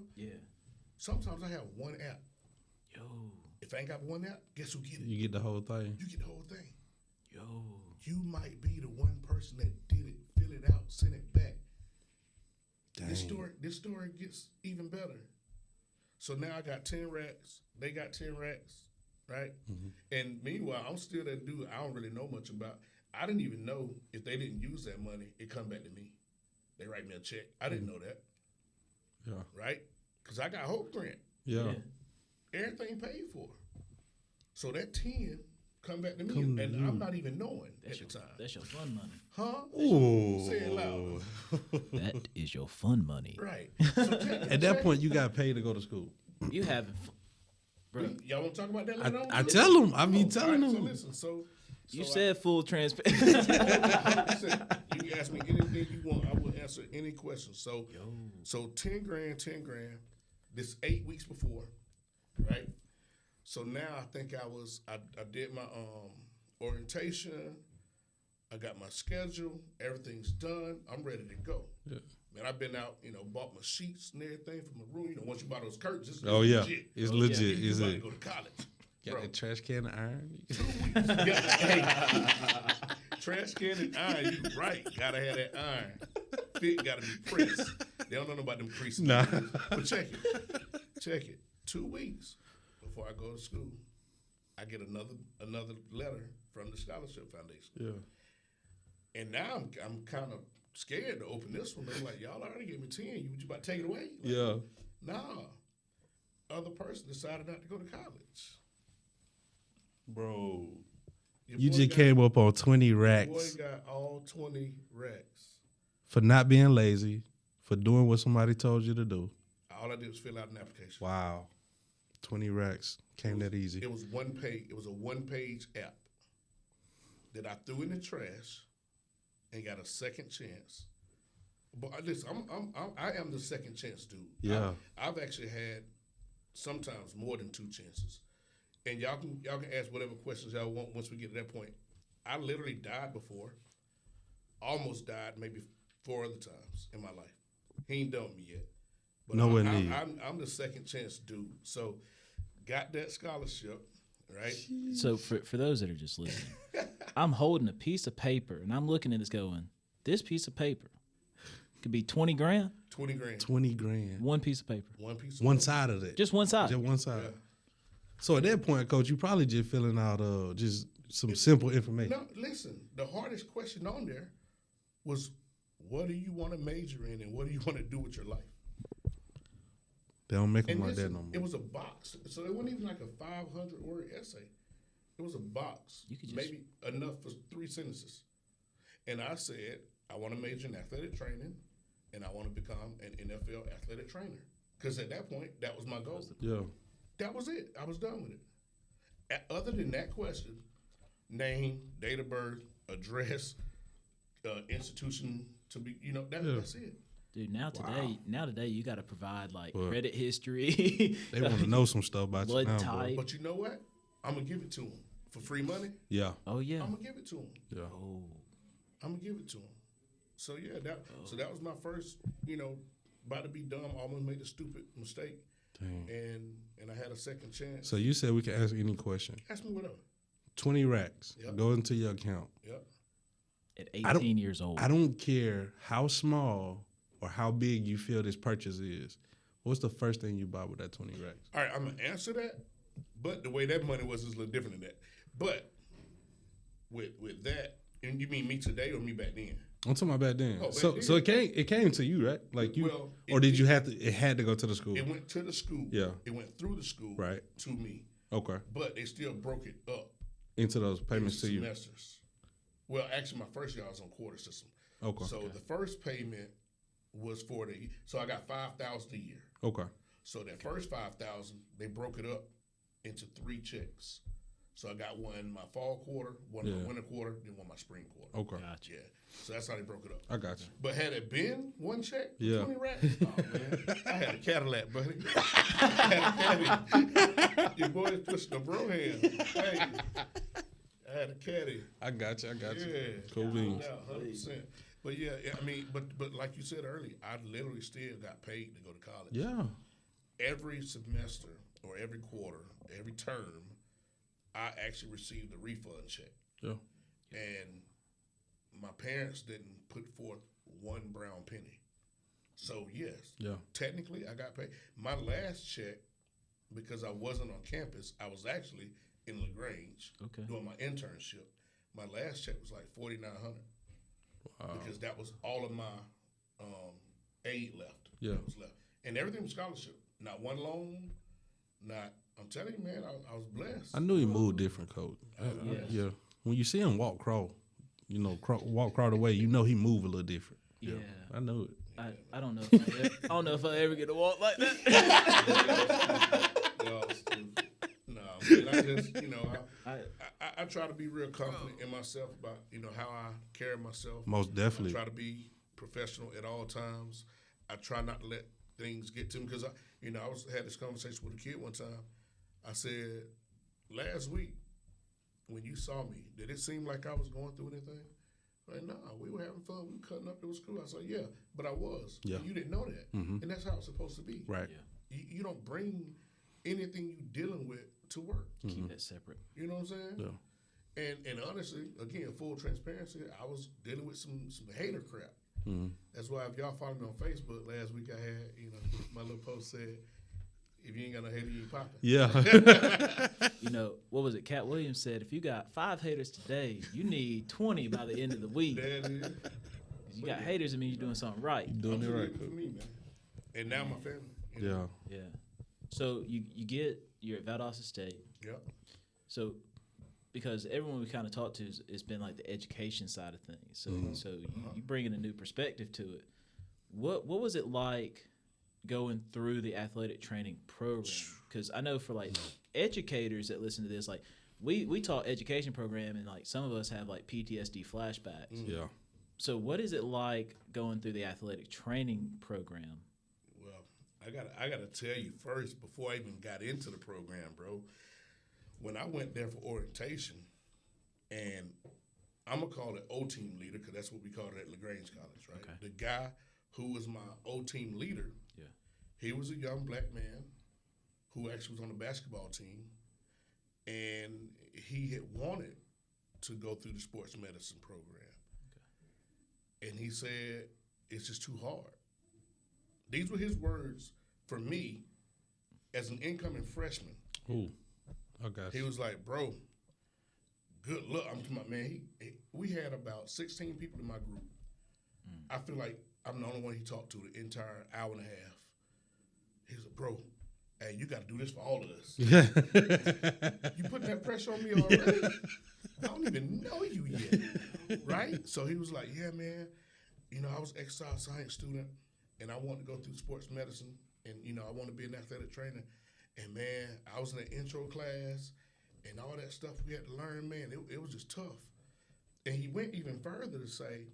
sometimes I have one app. Yo. If I ain't got one app, guess who get it? You get the whole thing. You get the whole thing. Yo. You might be the one person that did it, fill it out, send it back. Dang. This story gets even better. So now I got 10 racks. They got 10 racks, right? And meanwhile, I'm still that dude I don't really know much about. I didn't even know if they didn't use that money, it come back to me. They write me a check. I didn't know that. Yeah. Right? Because I got Hope Grant. Yeah. Everything paid for. So that 10 come back to me, and I'm not even knowing at the time. That's your fun money. Huh? Ooh. Say it loud. That is your fun money. Right. So At that point, you got paid to go to school. You having fun. Bro, y'all want to talk about that later on? I tell them. I be telling them. So listen, so you said full transparency. listen, you can ask me anything you want. I will answer any question. So, so 10 grand. This 8 weeks before, right? So now I think I did my orientation. I got my schedule. Everything's done. I'm ready to go. Yeah. Man, I've been out, bought my sheets and everything from the room. Once you buy those curtains, it's Yeah. legit. It's legit. You Is about it? to go to college. Got Bro. the trash can of iron. 2 weeks. Hey, trash can and iron. You right. Gotta have that iron. Fit gotta be pressed. They don't know about them creases. Nah. But check it. 2 weeks before I go to school, I get another letter from the Scholarship Foundation. Yeah. And now I'm kind of scared to open this one. I'm like, y'all already gave me 10. You about to take it away? Like, Yeah. Nah. Other person decided not to go to college. Bro. Your You boy just got- came up on 20 Boy racks got all 20 racks. for not being lazy, for doing what somebody told you to do. All I did was fill out an application. Wow. 20 racks. Came that easy. It was one page. It was a one-page app that I threw in the trash and got a second chance. But listen, I am the second chance dude. Yeah. I've actually had sometimes more than 2 chances. And y'all can ask whatever questions y'all want once we get to that point. I literally died before. Almost died maybe 4 other times in my life. He ain't done me yet. But Nowhere I'm, near. I'm the second chance dude. So got that scholarship, right? So for those that are just listening, I'm holding a piece of paper and I'm looking at this going, this piece of paper could be 20 grand. 20 grand. 20 grand. One piece of paper. One piece of One paper. side of it. Just one side. Just one side. Yeah. So at that point, Coach, you probably just filling out just some simple information. No, listen. The hardest question on there was, what do you want to major in and what do you want to do with your life? They don't make them And like listen, that no more. it was a box. So it wasn't even like a 500-word essay. It was a box. You could just- maybe enough for 3 sentences. And I said, I want to major in athletic training and I want to become an NFL athletic trainer. Because at that point, that was my goal. Yeah. That was it. I was done with it. Other than that question, name, date of birth, address, institution to be, that's it. Dude, now today you got to provide like What? credit history. They want to know some stuff about Blood you now, bro. type. But you know what? I'm going to give it to them. For free money, Yeah. Oh yeah. I'm going to give it to them. Yeah. Oh. I'm going to give it to them. So, yeah, that was my first, about to be dumb, almost made a stupid mistake. Dang. And I had a second chance. So you said we can ask any question. Ask me whatever. 20 racks. Yep. Go into your account. Yep. At I don't- 18 years old. I don't care how small or how big you feel this purchase is. What's the first thing you buy with that 20 racks? All right, I'm going to answer that, but the way that money was is a little different than that. But with that, and you mean me today or me back then? I'm talking about back then. Oh, back so then. so it came to you, right? Like you, Well, or did you have to? It had to go to the school. It went to the school. Yeah. It went through the school Right. to me, Okay. but they still broke it up Into those payments to into you. semesters. Well, actually, my first year I was on quarter system. Okay. So the first payment was for so I got $5,000 a year. Okay. So that first $5,000, they broke it up into 3 checks. So I got one my fall quarter, one my winter quarter, then one my spring quarter. Okay. Gotcha. Yeah. So that's how they broke it up. I got you. But had it been one check for Yeah. 20 racks, oh man, I had a Cadillac, buddy. I had a caddy. Your boy pushed the bro hand. Hey, I had a caddy. I got you. Yeah. Cool beans. Yeah, 100%. But yeah, I mean, but like you said earlier, I literally still got paid to go to college. Yeah. Every semester or every quarter, every term, I actually received a refund check. Yeah. And my parents didn't put forth one brown penny. So yes, Yeah. technically I got paid. My last check, because I wasn't on campus, I was actually in LaGrange doing my internship. My last check was like $4,900 because that was all of my aid left. Yeah. That was left, and everything was scholarship. Not one loan. Not. I'm telling you, man, I was blessed. I knew he moved different, Coach. Yes. Yeah. When you see him walk crawl, walk crawl away, you know he move a little different. Yeah. I know it. I don't know. I don't know if I ever get to walk like that. No, man, I just, I try to be real confident in myself about, how I carry myself. Most definitely. I try to be professional at all times. I try not to let things get to me because I had this conversation with a kid one time. I said, last week when you saw me, did it seem like I was going through anything? Like, nah, we were having fun. We were cutting up. It was cool. I said, yeah, but I was. Yeah. And you didn't know that. Mm-hmm. And that's how it's supposed to be. Right. Yeah. You don't bring anything you're dealing with to work. Keep that separate. You know what I'm saying? Yeah. And honestly, again, full transparency, I was dealing with some hater crap. Mm-hmm. That's why if y'all follow me on Facebook, last week I had, my little post said, if you ain't got no hater, you ain't popping. Yeah. What was it? Cat Williams said, if you got 5 haters today, you need 20 by the end of the week. That is. You got haters, it means you're doing something right. Doing it right, for me, man. And now my family. Yeah. Yeah. So you're at Valdosta State. Yep. So because everyone we kind of talked to has been like the education side of things. So you bring in a new perspective to it. what was it like going through the athletic training program? Because I know for like educators that listen to this, like we taught education program, and like some of us have like PTSD flashbacks. Yeah. So what is it like going through the athletic training program? Well, I gotta tell you first, before I even got into the program, bro, when I went there for orientation, and I'm gonna call it O-team leader because that's what we call it at LaGrange College, right? Okay. The guy who was my O-team leader, he was a young black man who actually was on the basketball team, and he had wanted to go through the sports medicine program. Okay. And he said, it's just too hard. These were his words for me as an incoming freshman. Ooh, I got you. He was like, bro, good luck. I'm talking about, man, we had about 16 people in my group. I feel like I'm the only one he talked to the entire hour and a half. He was like, bro, hey, you got to do this for all of us. Yeah. You putting that pressure on me already? I don't even know you yet, right? So he was like, yeah, man, I was an exercise science student, and I wanted to go through sports medicine, and, I want to be an athletic trainer. And, man, I was in an intro class, and all that stuff we had to learn, man, it was just tough. And he went even further to say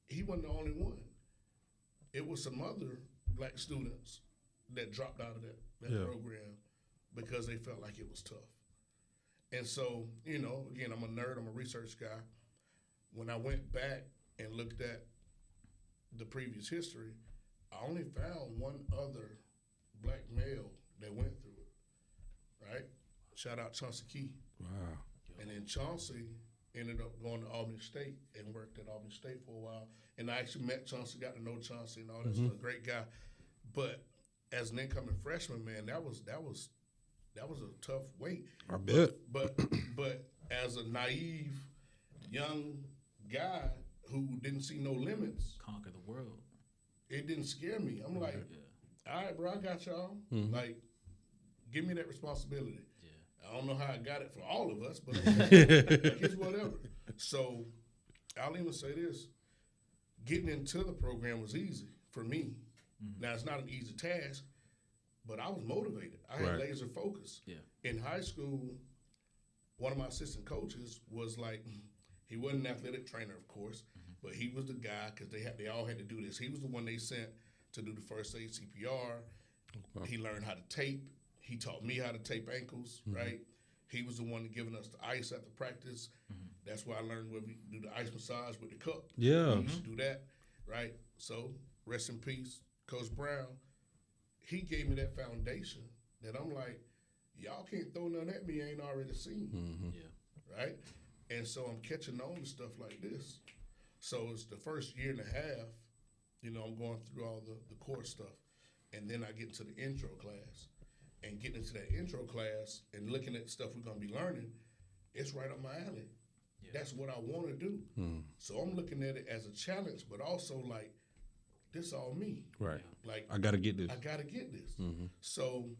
he wasn't the only one. It was some other black students that dropped out of that program because they felt like it was tough. And so, again, I'm a nerd, I'm a research guy. When I went back and looked at the previous history, I only found one other black male that went through it, right? Shout out Chauncey Key. Wow. And then Chauncey ended up going to Albany State and worked at Albany State for a while. And I actually met Chauncey, got to know Chauncey and all that stuff. Great guy. But as an incoming freshman, man, that was a tough wait. I bet. But as a naive young guy who didn't see no limits, Conquer the world. it didn't scare me. I'm like, all right, bro, I got y'all. Like, give me that responsibility. Yeah. I don't know how I got it for all of us, but like, it's whatever. So I'll even say this. Getting into the program was easy for me. Now, it's not an easy task, but I was motivated. I had laser focus. Yeah. In high school, one of my assistant coaches was like, he wasn't an athletic trainer, of course, but he was the guy, because they all had to do this. He was the one they sent to do the first aid CPR. Okay. He learned how to tape. He taught me how to tape ankles, right? He was the one giving us the ice after practice. That's why I learned when we do the ice massage with the cup. Yeah. We used to do that, right? So, rest in peace, Coach Brown. He gave me that foundation that I'm like, y'all can't throw nothing at me I ain't already seen. Yeah. Right? And so I'm catching on to stuff like this. So it's the first year and a half, I'm going through all the core stuff. And then I get into the intro class. And getting into that intro class and looking at stuff we're going to be learning, it's right up my alley. Yeah. That's what I want to do. So I'm looking at it as a challenge, but also like, this all me. Right. Like, I got to get this. I got to get this. So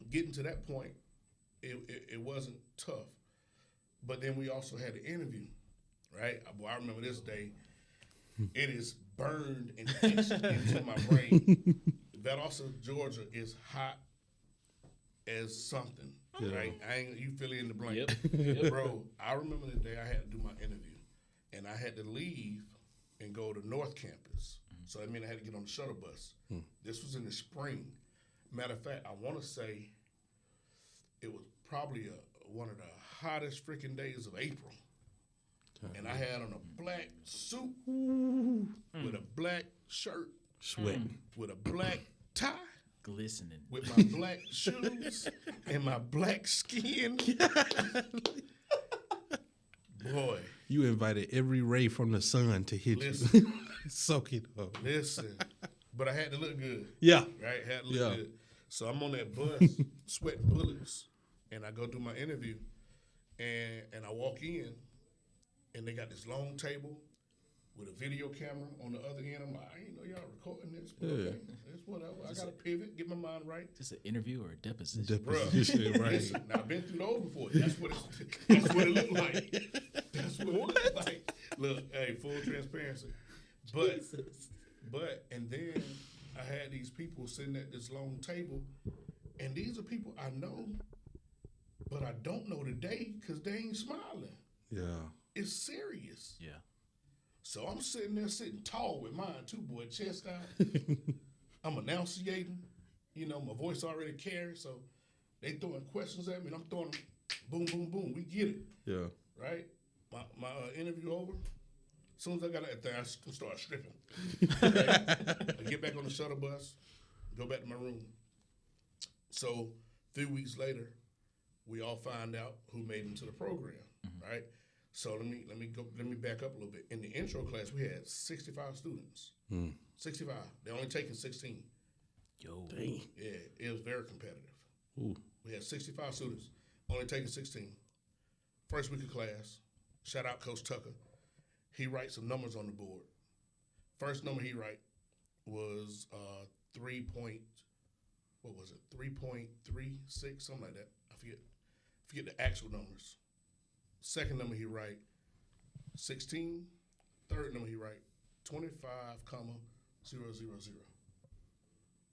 getting to that point, it wasn't tough. But then we also had the interview, right? I remember this day. It is burned and etched into my brain. Valdosta, Georgia is hot as something, right? You fill in the blank. Yep. Bro, I remember the day I had to do my interview, and I had to leave and go to North Campus. So that meant I had to get on the shuttle bus. This was in the spring. Matter of fact, I want to say it was probably one of the hottest freaking days of April. And I had on a black suit with a black shirt. Sweating. With a black tie. Glistening. With my black shoes and my black skin. Boy. You invited every ray from the sun to hit you. Soak it up. Listen. But I had to look good. Yeah. Right? Had to look good. So I'm on that bus, sweating bullets, and I go do my interview, and I walk in, and they got this long table with a video camera on the other end. I'm like, I didn't know y'all recording this. But okay, it's whatever. I got to pivot, get my mind right. Just an interview or a deposition? Deposition, right. Listen, now, I've been through those before. That's what it looked like. That's what it looked like. Look, hey, full transparency. And then I had these people sitting at this long table, and these are people I know, but I don't know today because they ain't smiling. Yeah. It's serious. Yeah. So I'm sitting there, sitting tall with mine too, boy, chest out. I'm enunciating. You know, my voice already carries, so they throwing questions at me, and I'm throwing them, boom, boom, boom. We get it. Yeah. Right? My interview over. As soon as I got that thing, I start stripping. I get back on the shuttle bus, go back to my room. So 3 weeks later, we all find out who made it into the program, right? So let me back up a little bit. In the intro class, we had 65 students. 65. They're only taking 16. Yo. Dang. Yeah, it was very competitive. Ooh. We had 65 students, only taking 16. First week of class, shout out Coach Tucker. He writes some numbers on the board. First number he write was 3.36, something like that. I forget the actual numbers. Second number he write 16. Third number he write 25,000.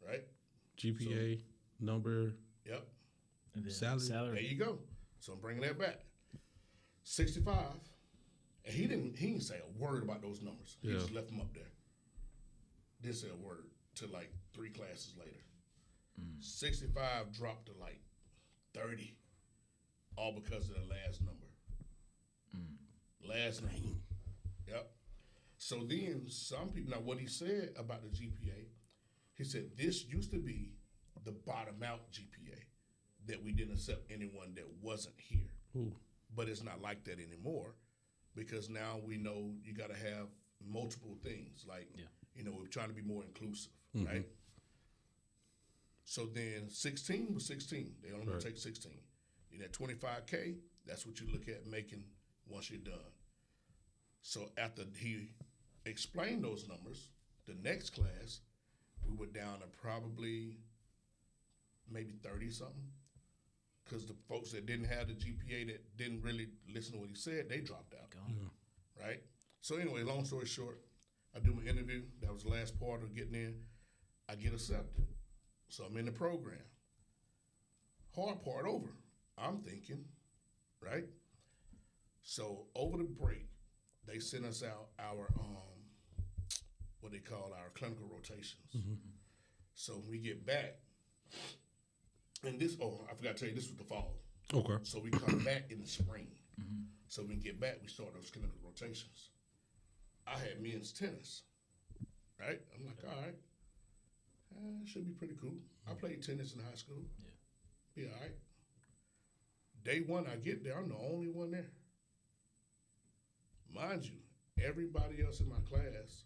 Right? GPA, number, Yep. And then salary. There you go. So I'm bringing that back. 65. And he didn't say a word about those numbers. He just left them up there. Didn't say a word till like 3 classes later. 65 dropped to like 30, all because of the last number. Last number. Yep. So then some people, now what he said about the GPA, he said this used to be the bottom out GPA, that we didn't accept anyone that wasn't here. Ooh. But it's not like that anymore, because now we know you got to have multiple things. Like, you know, we're trying to be more inclusive, right? So then 16 was 16. They only gonna take 16. And that 25K, that's what you look at making once you're done. So after he explained those numbers, the next class, we were down to probably maybe 30 something. Because the folks that didn't have the GPA, that didn't really listen to what he said, they dropped out. Right? So anyway, long story short, I do my interview. That was the last part of getting in. I get accepted. So I'm in the program. Hard part over. I'm thinking, right? So over the break, they sent us out our what they call our clinical rotations. So when we get back, and this, I forgot to tell you, this was the fall. Okay. So we come back in the spring. So when we get back, we start those clinical rotations. I had men's tennis, right? I'm like, all right, should be pretty cool. I played tennis in high school. Be all right. Day one, I get there, I'm the only one there. Mind you, everybody else in my class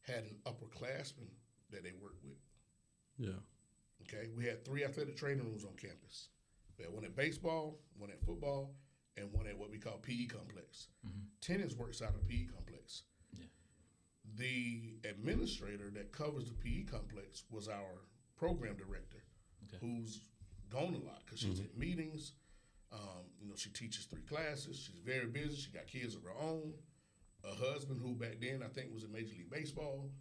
had an upperclassman that they worked with. Yeah. Okay, we had 3 athletic training rooms on campus. We had one at baseball, one at football, and one at what we call PE complex. Tennis works out of PE complex. The administrator that covers the PE complex was our program director, who's gone a lot because she's at meetings. You know, she teaches 3 classes. She's very busy. She got kids of her own. A husband who back then I think was in Major League Baseball.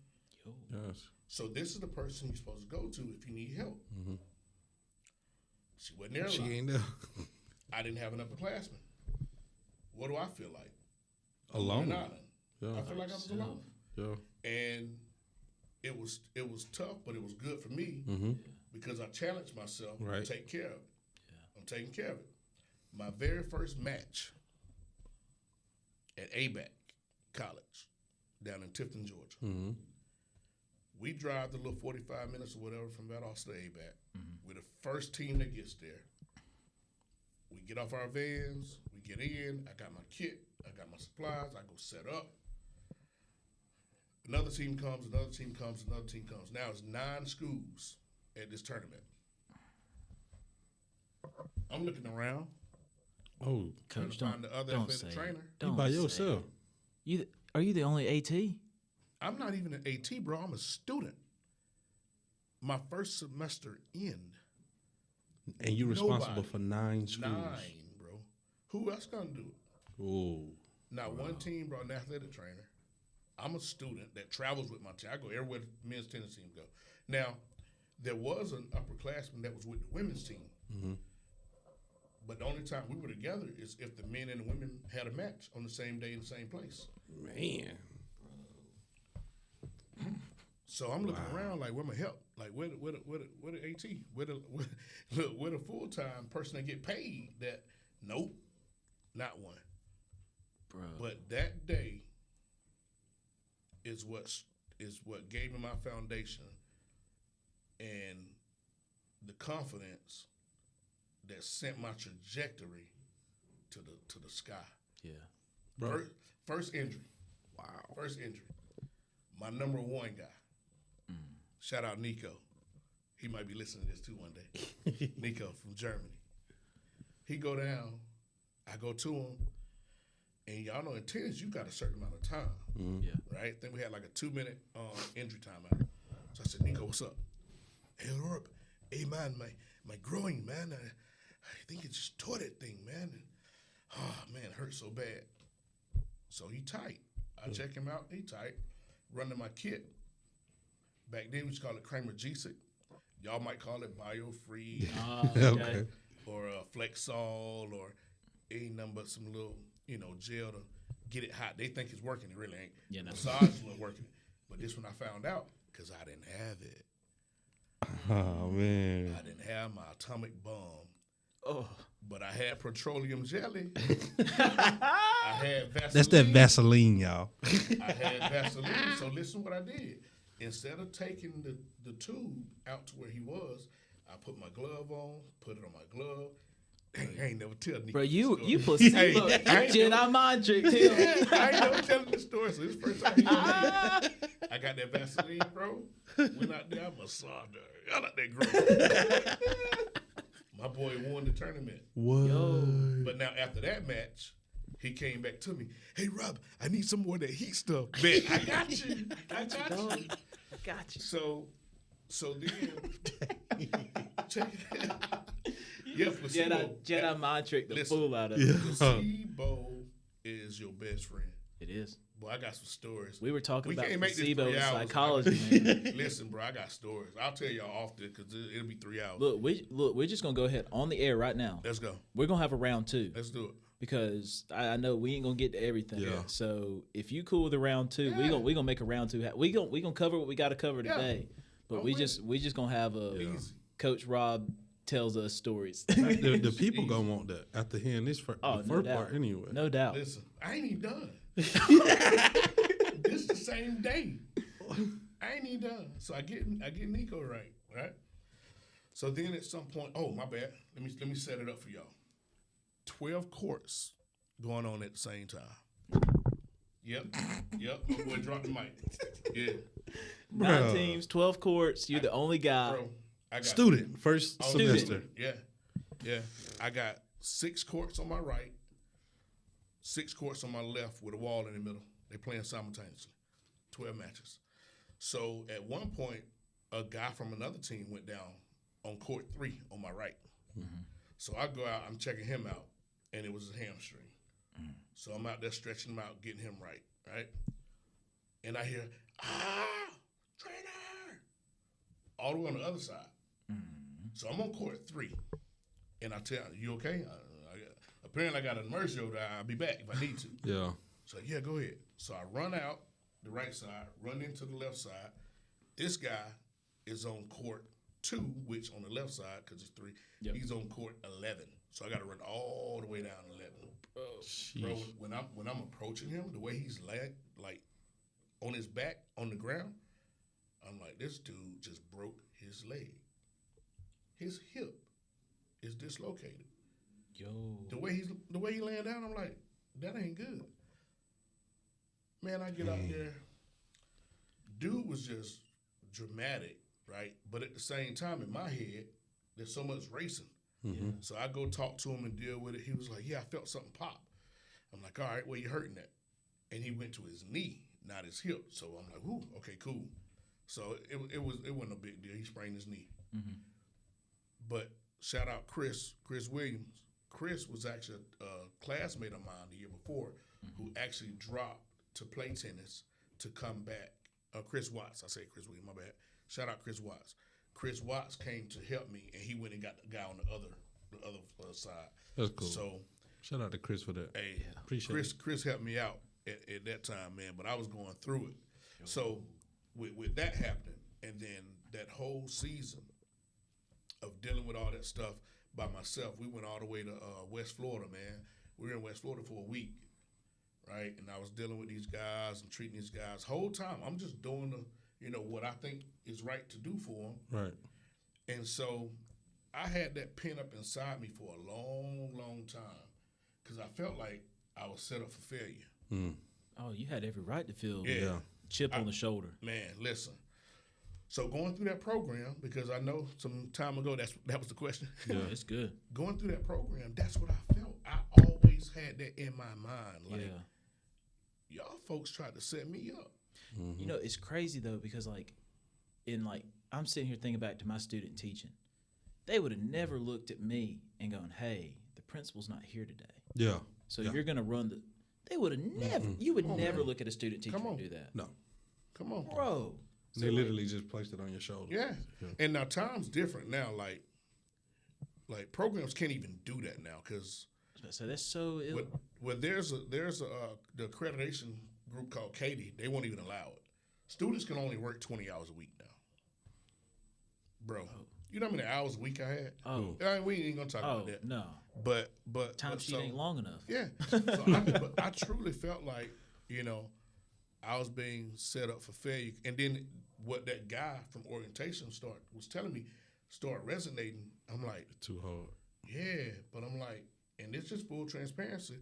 Yes. So this is the person you're supposed to go to if you need help. She wasn't there a She lot. ain't there. I didn't have an upperclassman. What do I feel like? Alone. I feel like I was alone. Yeah. And it was tough, but it was good for me because I challenged myself to take care of it. I'm taking care of it. My very first match at ABAC College down in Tifton, Georgia. We drive the little 45 minutes or whatever from Valdosta to ABAC. We're the first team that gets there. We get off our vans, we get in, I got my kit, I got my supplies, I go set up. Another team comes, another team comes, another team comes. Now it's 9 schools at this tournament. I'm looking around. Oh, trying Coach, to find the other don't athletic say trainer. Don't You by say yourself. it. Are you the only AT? I'm not even an AT, bro. I'm a student. My first semester in. And you responsible for 9 schools. 9, bro. Who else gonna do it? Oh. Now, one team brought an athletic trainer. I'm a student that travels with my team. I go everywhere the men's tennis team go. Now, there was an upperclassman that was with the women's team. Mm-hmm. But the only time we were together is if the men and the women had a match on the same day in the same place. Man. So I'm looking around like, where my help? Like, where the AT? Where the full-time person that get paid? That, nope, not one. Bro. But that day is what gave me my foundation and the confidence that sent my trajectory to the sky. Yeah. Bro. First injury. Wow. First injury. My number one guy. Shout out Nico. He might be listening to this too one day. Nico from Germany. He go down. I go to him. And y'all know in tennis, you got a certain amount of time. Mm-hmm. Yeah. Right? Then we had like a 2-minute injury timeout. So I said, Nico, what's up? Hey, Rob. Hey, man, my groin, man. I think it just tore that thing, man. And, man, it hurts so bad. So he tight. I check him out. He tight. Run to my kit. Back then, we used to call it Kramer G-Sick. Y'all might call it Biofree. Okay. Or Flexol or ain't nothing but some little, gel to get it hot. They think it's working. It really ain't. Yeah, no. Massage is working. But this one I found out because I didn't have it. Oh, man. I didn't have my atomic bomb. Oh. But I had petroleum jelly. I had Vaseline. That's that Vaseline, y'all. I had Vaseline. So listen what I did. Instead of taking the tube out to where he was, I put my glove on, put it on my glove. Dang, I ain't never tell Nico. Bro, you placebo. Jedi mind trick him. I ain't never telling this story, so this first time he I got that Vaseline, bro. Went out there, I massaged her. Y'all out there gross. My boy won the tournament. What? Yo. But now after that match, he came back to me. Hey, Rob, I need some more of that heat stuff. Bet, I got you. I got you. I got you. So then, check it out. Yeah, placebo. Jedi mind trick the Listen, fool out of yeah. it. Placebo is your best friend. It is. Boy, I got some stories. We were talking about can't make this placebo 3 and hours. psychology, man. Listen, bro, I got stories. I'll tell y'all off this because it'll be 3 hours. Look, we're just gonna go ahead on the air right now. Let's go. We're gonna have a round 2. Let's do it. Because I know we ain't gonna get to everything. Yeah. So if you cool with a round 2, we gonna make a round 2. We gonna cover what we got to cover today. But we just gonna have a Coach Rob tells us stories. The people gonna want that after hearing this first no part doubt. anyway. No doubt. Listen, I ain't even done. This the same day. I ain't even done. So I get Nico right? So then at some point, oh my bad. Let me set it up for y'all. 12 courts going on at the same time. Yep. My boy dropped the mic. Yeah. 9 teams, 12 courts. You're the only guy. Bro, I got Student, first semester. Yeah. I got 6 courts on my right, 6 courts on my left with a wall in the middle. They playing simultaneously. 12 matches. So at one point, a guy from another team went down on court 3 on my right. Mm-hmm. So I go out, I'm checking him out, and it was his hamstring. Mm. So I'm out there stretching him out, getting him right? And I hear, trainer! All the way on the other side. Mm-hmm. So I'm on court 3, and I tell him, you okay? Apparently I got an emergency over there. I'll be back if I need to. Yeah. So yeah, go ahead. So I run out the right side, run into the left side. This guy is on court 2, which on the left side, because it's 3, he's on court 11. So I got to run all the way down 11. Bro, when I'm approaching him, the way he's like on his back on the ground, I'm like, this dude just broke his leg. His hip is dislocated. Yo. The way he laying down, I'm like, that ain't good. Man, I get out there. Dude was just dramatic, right? But at the same time, in my head, there's so much racing. Mm-hmm. So I go talk to him and deal with it. He was like, yeah, I felt something pop. I'm like, all right, where you hurting at? And he went to his knee, not his hip. So I'm like, ooh, okay, cool. So it wasn't a big deal. He sprained his knee. Mm-hmm. But shout out Chris Williams. Chris was actually a classmate of mine the year before who actually dropped to play tennis to come back. Chris Watts, I say Chris Williams, my bad. Shout out Chris Watts. Chris Watts came to help me, and he went and got the guy on the other side. That's cool. So shout out to Chris for that. Hey, Appreciate it. Chris helped me out at that time, man. But I was going through it. So with that happening, and then that whole season of dealing with all that stuff by myself, we went all the way to West Florida, man. We were in West Florida for a week, right? And I was dealing with these guys and treating these guys. Whole time, I'm just doing what I think is right to do for them. Right. And so I had that pent up inside me for a long, long time because I felt like I was set up for failure. Mm. Oh, you had every right to feel chip on the shoulder. Man, listen. So going through that program, because I know some time ago that was the question. Yeah, it's good. Going through that program, that's what I felt. I always had that in my mind. Like, y'all folks tried to set me up. Mm-hmm. You know, it's crazy though, because I'm sitting here thinking back to my student teaching. They would have never looked at me and gone, "Hey, the principal's not here today." Yeah. So you're gonna run they would have never. Mm-hmm. You would never look at a student teacher and do that. No. Come on, bro. They literally just placed it on your shoulder. Yeah. And now time's different now. Like programs can't even do that now because. So that's so ill. When there's the accreditation group called Katie, they won't even allow it. Students can only work 20 hours a week now. Bro, you know how many hours a week I had? Oh, we ain't gonna talk about that. No, but time sheet ain't long enough. Yeah, but I truly felt like I was being set up for failure. And then what that guy from orientation was telling me started resonating. I'm like, too hard. Yeah, but I'm like, and it's just full transparency.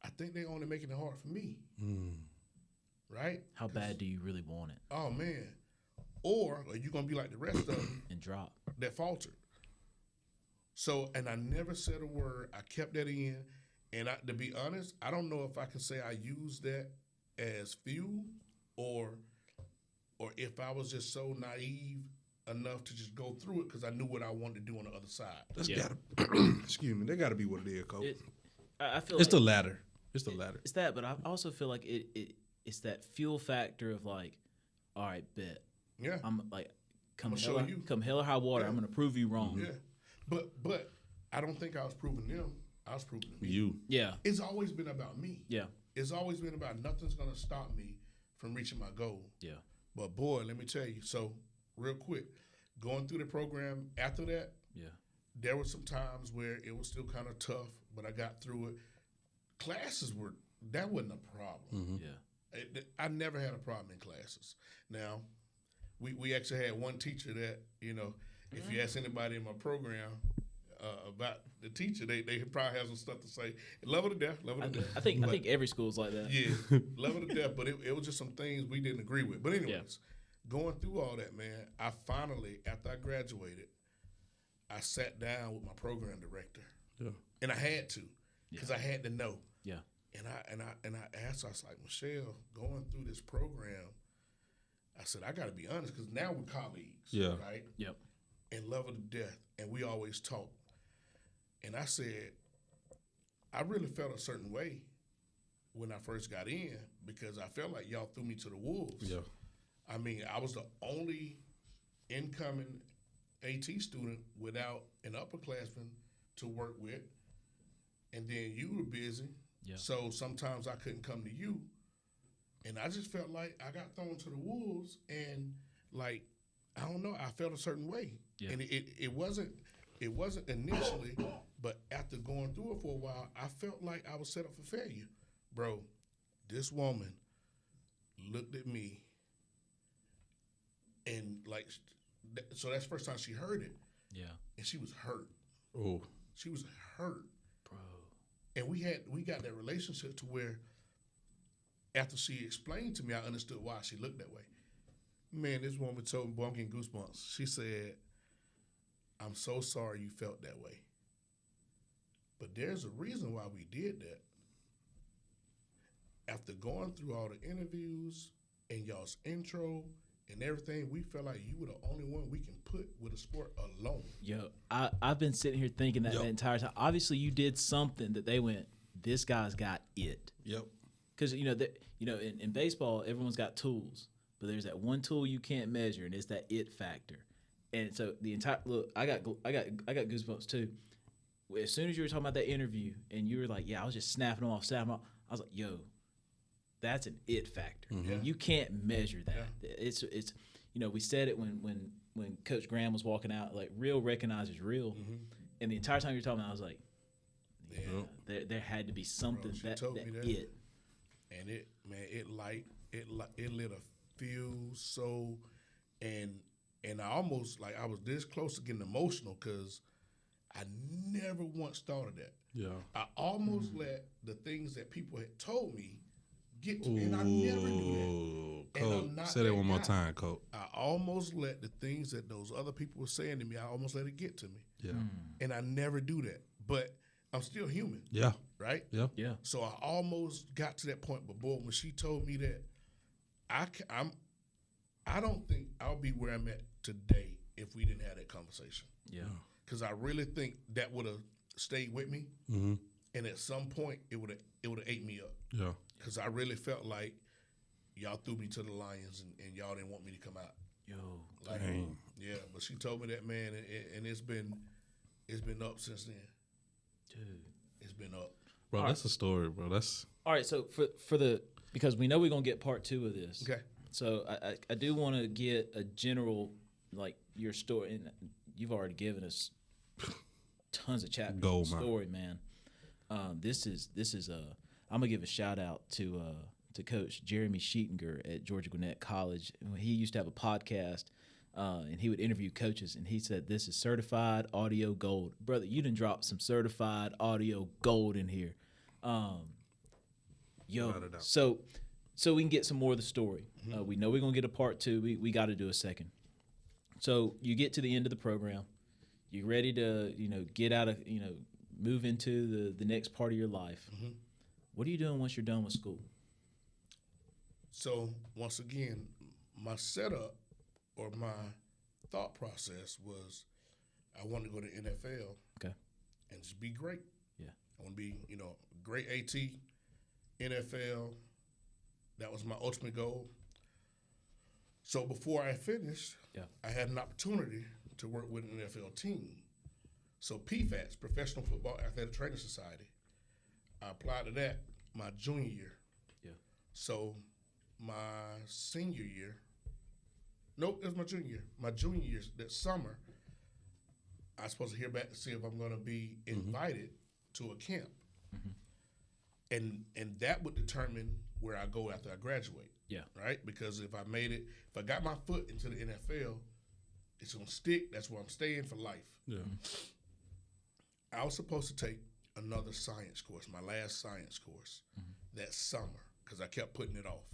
I think they're only making it hard for me. Right? How bad do you really want it? Oh, man. Or are you going to be like the rest of them and drop that faltered? So, and I never said a word. I kept that in. And to be honest, I don't know if I can say I used that as fuel or if I was just so naive enough to just go through it because I knew what I wanted to do on the other side. That's gotta, excuse me, that got to be what it is, Coach. I feel it's the latter. It's the latter. It's that, but I also feel like it's that fuel factor of like, all right, bet. Yeah. I'm like, come hell or high water, I'm going to prove you wrong. Yeah. But I don't think I was proving them. I was proving me. You. Yeah. It's always been about me. Yeah. It's always been about nothing's going to stop me from reaching my goal. Yeah. But boy, let me tell you. So real quick, going through the program after that, there were some times where it was still kind of tough, but I got through it. Classes that wasn't a problem. Mm-hmm. Yeah. I never had a problem in classes. Now, we actually had one teacher that, if you ask anybody in my program about the teacher, they probably have some stuff to say. Love her to death, love her to death. I think every school's like that. Yeah, love her to death, but it was just some things we didn't agree with. But anyways, going through all that, man, I finally, after I graduated, I sat down with my program director. Yeah. And I had to, because I had to know. Yeah. And I asked her, I was like, Michelle, going through this program, I said, I got to be honest, because now we're colleagues, right? Yep. And love her to death, and we always talk. And I said, I really felt a certain way when I first got in because I felt like y'all threw me to the wolves. Yeah. I mean, I was the only incoming AT student without an upperclassman to work with, and then you were busy. Yeah. So sometimes I couldn't come to you, and I just felt like I got thrown to the wolves, and like I don't know, I felt a certain way, and it wasn't initially, but after going through it for a while, I felt like I was set up for failure, bro. This woman looked at me, and like, so that's the first time she heard it, and she was hurt. Oh, she was hurt, bro. And we got that relationship to where after she explained to me, I understood why she looked that way. Man, this woman told me, boy, I'm getting goosebumps. She said, I'm so sorry you felt that way. But there's a reason why we did that. After going through all the interviews and y'all's intro and everything, we felt like you were the only one we can put with a sport alone. Yo, I've been sitting here thinking that the entire time. Obviously, you did something that they went, this guy's got it. Yep. because in baseball, everyone's got tools, but there's that one tool you can't measure, and it's that it factor. And so the entire look, I got goosebumps too. As soon as you were talking about that interview, and you were like, "Yeah, I was just snapping them off." I was like, "Yo, that's an it factor. You can't measure that. It's we said it when Coach Graham was walking out, like real recognizes real, and the entire time you're talking, I was like, there had to be something that it. And it lit a fuse so, and I almost like I was this close to getting emotional because I never once thought of that. Yeah, I almost let the things that people had told me get to me, and I never do that. Coach, say that one more time, Coach. I almost let the things that those other people were saying to me, I almost let it get to me. Yeah, and I never do that, but I'm still human. Yeah, right. Yeah. So I almost got to that point, but boy, when she told me that, I don't think I'll be where I'm at today if we didn't have that conversation. Yeah. Because I really think that would have stayed with me, and at some point it would have ate me up. Yeah. Because I really felt like y'all threw me to the lions and y'all didn't want me to come out. Yo. Like, yeah, but she told me that, man, and it's been up since then. Dude, it's been up. Bro, that's a story, bro. That's all right. So because we know we're gonna get part 2 of this. Okay. So I do want to get a general, like, your story, and you've already given us tons of chapters of story, man. This is I'm gonna give a shout out to Coach Jeremy Sheetinger at Georgia Gwinnett College. He used to have a podcast, and he would interview coaches, and he said, "This is certified audio gold, brother. You done dropped some certified audio gold in here." So we can get some more of the story. We know we're gonna get a part 2. We got to do a second. So you get to the end of the program. You're ready to get out of move into the next part of your life. What are you doing once you're done with school? So once again, my setup or my thought process was I wanted to go to NFL. Okay. And just be great. Yeah. I want to be, great AT, NFL. That was my ultimate goal. So before I finished, I had an opportunity to work with an NFL team. So PFATS, Professional Football Athletic Training Society, I applied to that my junior year. Yeah. So my senior year, nope, it was my junior year. My junior year, that summer, I was supposed to hear back to see if I'm going to be invited to a camp. And that would determine where I go after I graduate. Yeah. Right? Because if I got my foot into the NFL, it's going to stick. That's where I'm staying for life. Yeah. I was supposed to take another science course, my last science course, that summer, because I kept putting it off.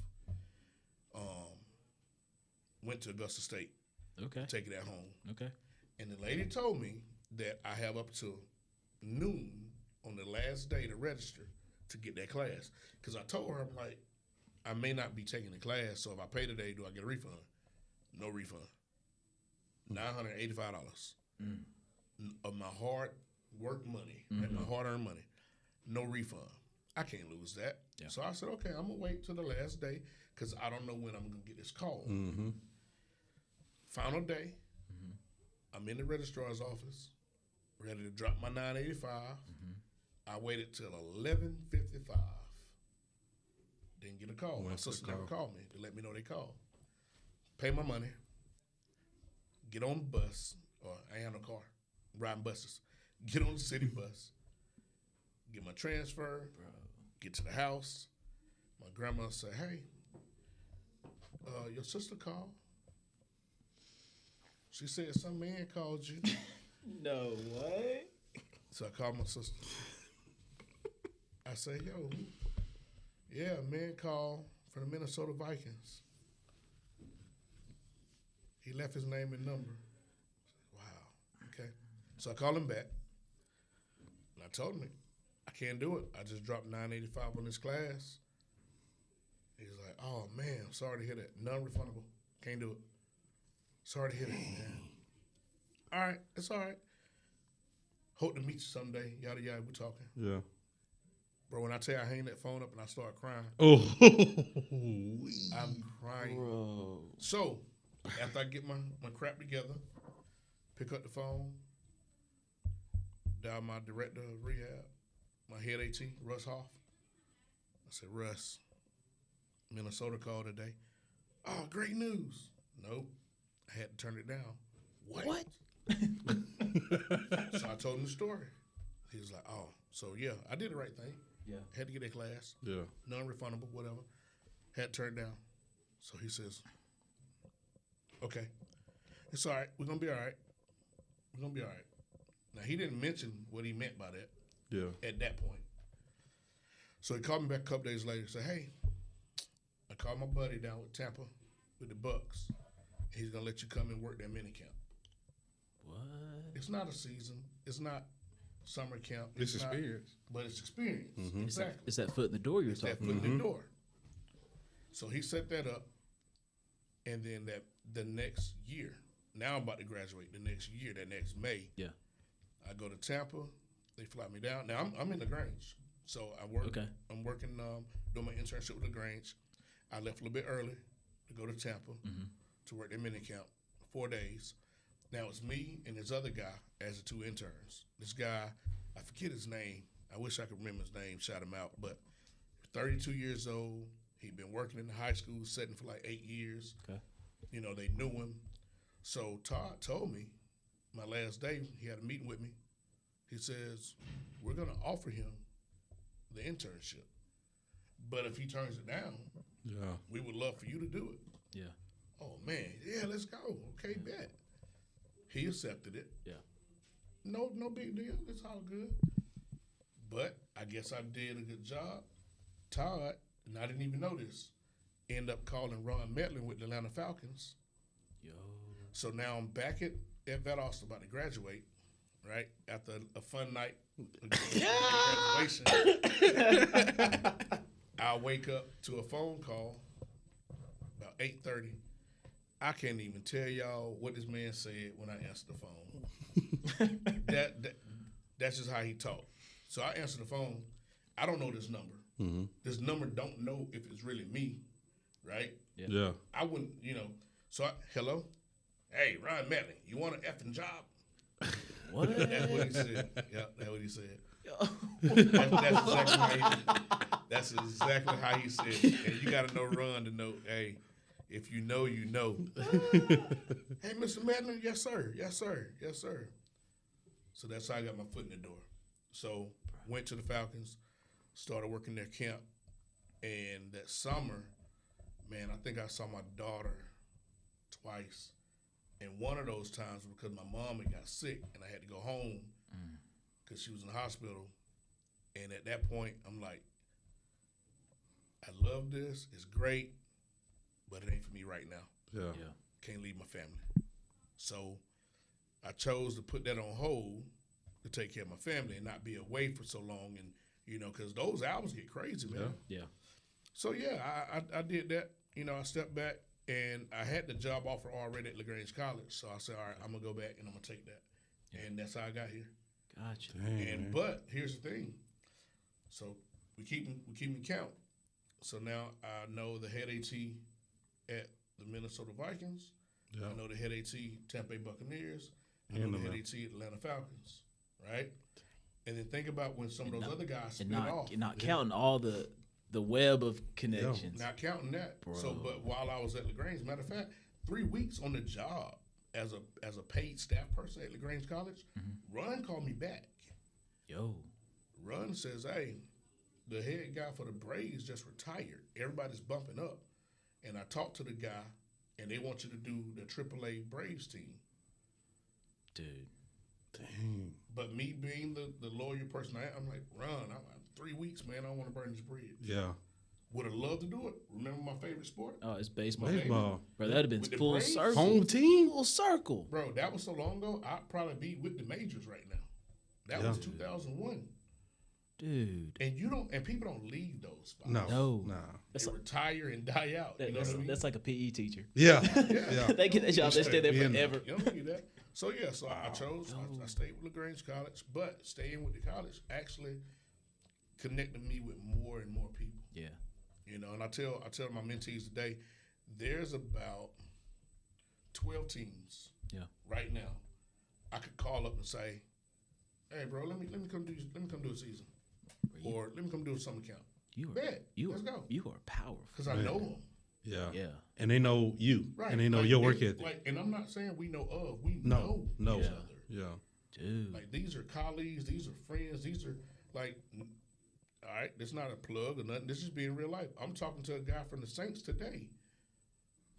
Went to Augusta State. Okay. Take it at home. Okay. And the lady told me that I have up to noon on the last day to register to get that class. Because I told her, I'm like, I may not be taking the class, so if I pay today, do I get a refund? No refund. $985 of my hard work money, right? My hard-earned money. No refund. I can't lose that. Yeah. So I said, okay, I'm going to wait till the last day because I don't know when I'm going to get this call. Final day, I'm in the registrar's office, ready to drop my $985. I waited till 11:55. Didn't get a call. My sister never called me to let me know they called. Pay my money. Get on the bus, or I ain't have no car, riding buses. Get on the city bus. Get my transfer. Get to the house. My grandma said, "Hey, your sister called. She said some man called you." No way. So I called my sister. I say, "Yo, yeah, a man called from the Minnesota Vikings. He left his name and number." Wow. Okay. So I called him back. And I told him, I can't do it. I just dropped $985 on this class. He's like, "Oh, man, I'm sorry to hear that. Non-refundable. Can't do it. Sorry to hear that, man." All right. It's all right. Hope to meet you someday. Yada, yada. We're talking. Yeah. Bro, when I tell you I hang that phone up and I start crying, I'm crying. Bro. So, after I get my crap together, pick up the phone, dial my director of rehab, my head AT, Russ Hoff. I said, Russ, Minnesota called today. Oh, great news. Nope. I had to turn it down. What? So I told him the story. He was like, oh, so yeah, I did the right thing. Yeah. Had to get that class. Yeah. Non-refundable, whatever. Had to turn it down. So he says, okay. It's all right. We're going to be all right. We're going to be all right. Now, he didn't mention what he meant by that at that point. So he called me back a couple days later and said, hey, I called my buddy down with Tampa with the Bucks. He's going to let you come and work that mini camp. What? It's not a season. It's not summer camp. It's experience. But it's experience. Mm-hmm. Exactly. It's that foot in the door you're talking That foot in the door. So he set that up. And then the next year, now I'm about to graduate the next year, that next May. Yeah. I go to Tampa. They fly me down. Now I'm in LaGrange. So I work. Okay. I'm working, doing my internship with LaGrange. I left a little bit early to go to Tampa to work their mini camp, 4 days. Now it's me and this other guy as the two interns. This guy, I forget his name. I wish I could remember his name, shout him out. But 32 years old. He'd been working in the high school setting for like 8 years. Okay. You know, they knew him. So Todd told me my last day, he had a meeting with me. He says, we're going to offer him the internship. But if he turns it down, we would love for you to do it. Yeah. Oh, man. Yeah, let's go. Okay, bet. He accepted it. Yeah. No big deal. It's all good. But I guess I did a good job. Todd, and I didn't even know this, ended up calling Ron Metlin with the Atlanta Falcons. Yo. So now I'm back at Valdosta about to graduate, right? After a fun night of graduation. I wake up to a phone call about 8:30. I can't even tell y'all what this man said when I answered the phone. That's just how he talked. So I answered the phone. I don't know this number. Mm-hmm. This number don't know if it's really me, right? Yeah. I wouldn't, So hello? Hey, Ron Metlin, you want an effing job? What? That's what he said. Yeah, that's what he said. That's exactly how he said it. And you got to know Ron to know, hey, if you know, you know. Hey, Mr. Metlin, yes, sir. Yes, sir. Yes, sir. So that's how I got my foot in the door. So went to the Falcons, started working their camp. And that summer, man, I think I saw my daughter twice. And one of those times was because my mom had got sick and I had to go home because she was in the hospital. And at that point, I'm like, I love this. It's great, but it ain't for me right now. Yeah. Can't leave my family. So I chose to put that on hold to take care of my family and not be away for so long. And, because those hours get crazy, man. Yeah. So, I did that. I stepped back. And I had the job offer already at LaGrange College, so I said, all right, I'm going to go back and I'm going to take that. Yeah. And that's how I got here. Gotcha. Dang, but here's the thing. So we keep count. So now I know the head AT at the Minnesota Vikings. Yeah. I know the head AT Tampa Bay Buccaneers. I know the head AT Atlanta Falcons, right? And then think about when some of those other guys split off. You're not counting all the web of connections. Not counting that. Bro. So, but while I was at LaGrange, matter of fact, 3 weeks on the job as a paid staff person at LaGrange College, Ron called me back. Yo. Ron says, hey, the head guy for the Braves just retired. Everybody's bumping up. And I talked to the guy, and they want you to do the AAA Braves team. Dude. Dang. But me being the lawyer person I'm like, Ron, I'm 3 weeks, man. I don't want to burn this bridge. Yeah. Would have loved to do it. Remember my favorite sport? Oh, it's baseball. Baseball. Bro, that would have been full Braves? circle. Home team? Full circle. Bro, that was so long ago, I'd probably be with the majors right now. That was 2001. Dude. And people don't leave those spots. No. They retire and die out. You know what I mean? That's like a PE teacher. Yeah. They get that job, they stay there forever. You don't need that. So, I chose, I stayed with LaGrange College, but staying with the college actually connected me with more and more people. Yeah. You know, and I tell my mentees today, there's about 12 teams. Yeah. Right now, I could call up and say, "Hey, bro, let me come do a season, or let me come do a summer camp." Let's go. You are powerful because I know them. Yeah. Yeah. And they know you. Right. And they know your work ethic. Like, and I'm not saying we know of. We know each other. Yeah. Dude. Like, these are colleagues. These are friends. These are, like, all right, this is not a plug or nothing. This is being real life. I'm talking to a guy from the Saints today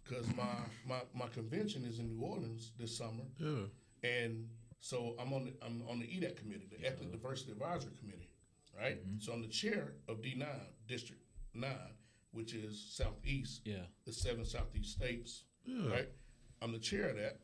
because my convention is in New Orleans this summer. Yeah. And so I'm on the EDAC committee, the Ethnic Diversity Advisory Committee, right? Mm-hmm. So I'm the chair of D9, District 9, which is Southeast, the 7 Southeast states, right? I'm the chair of that.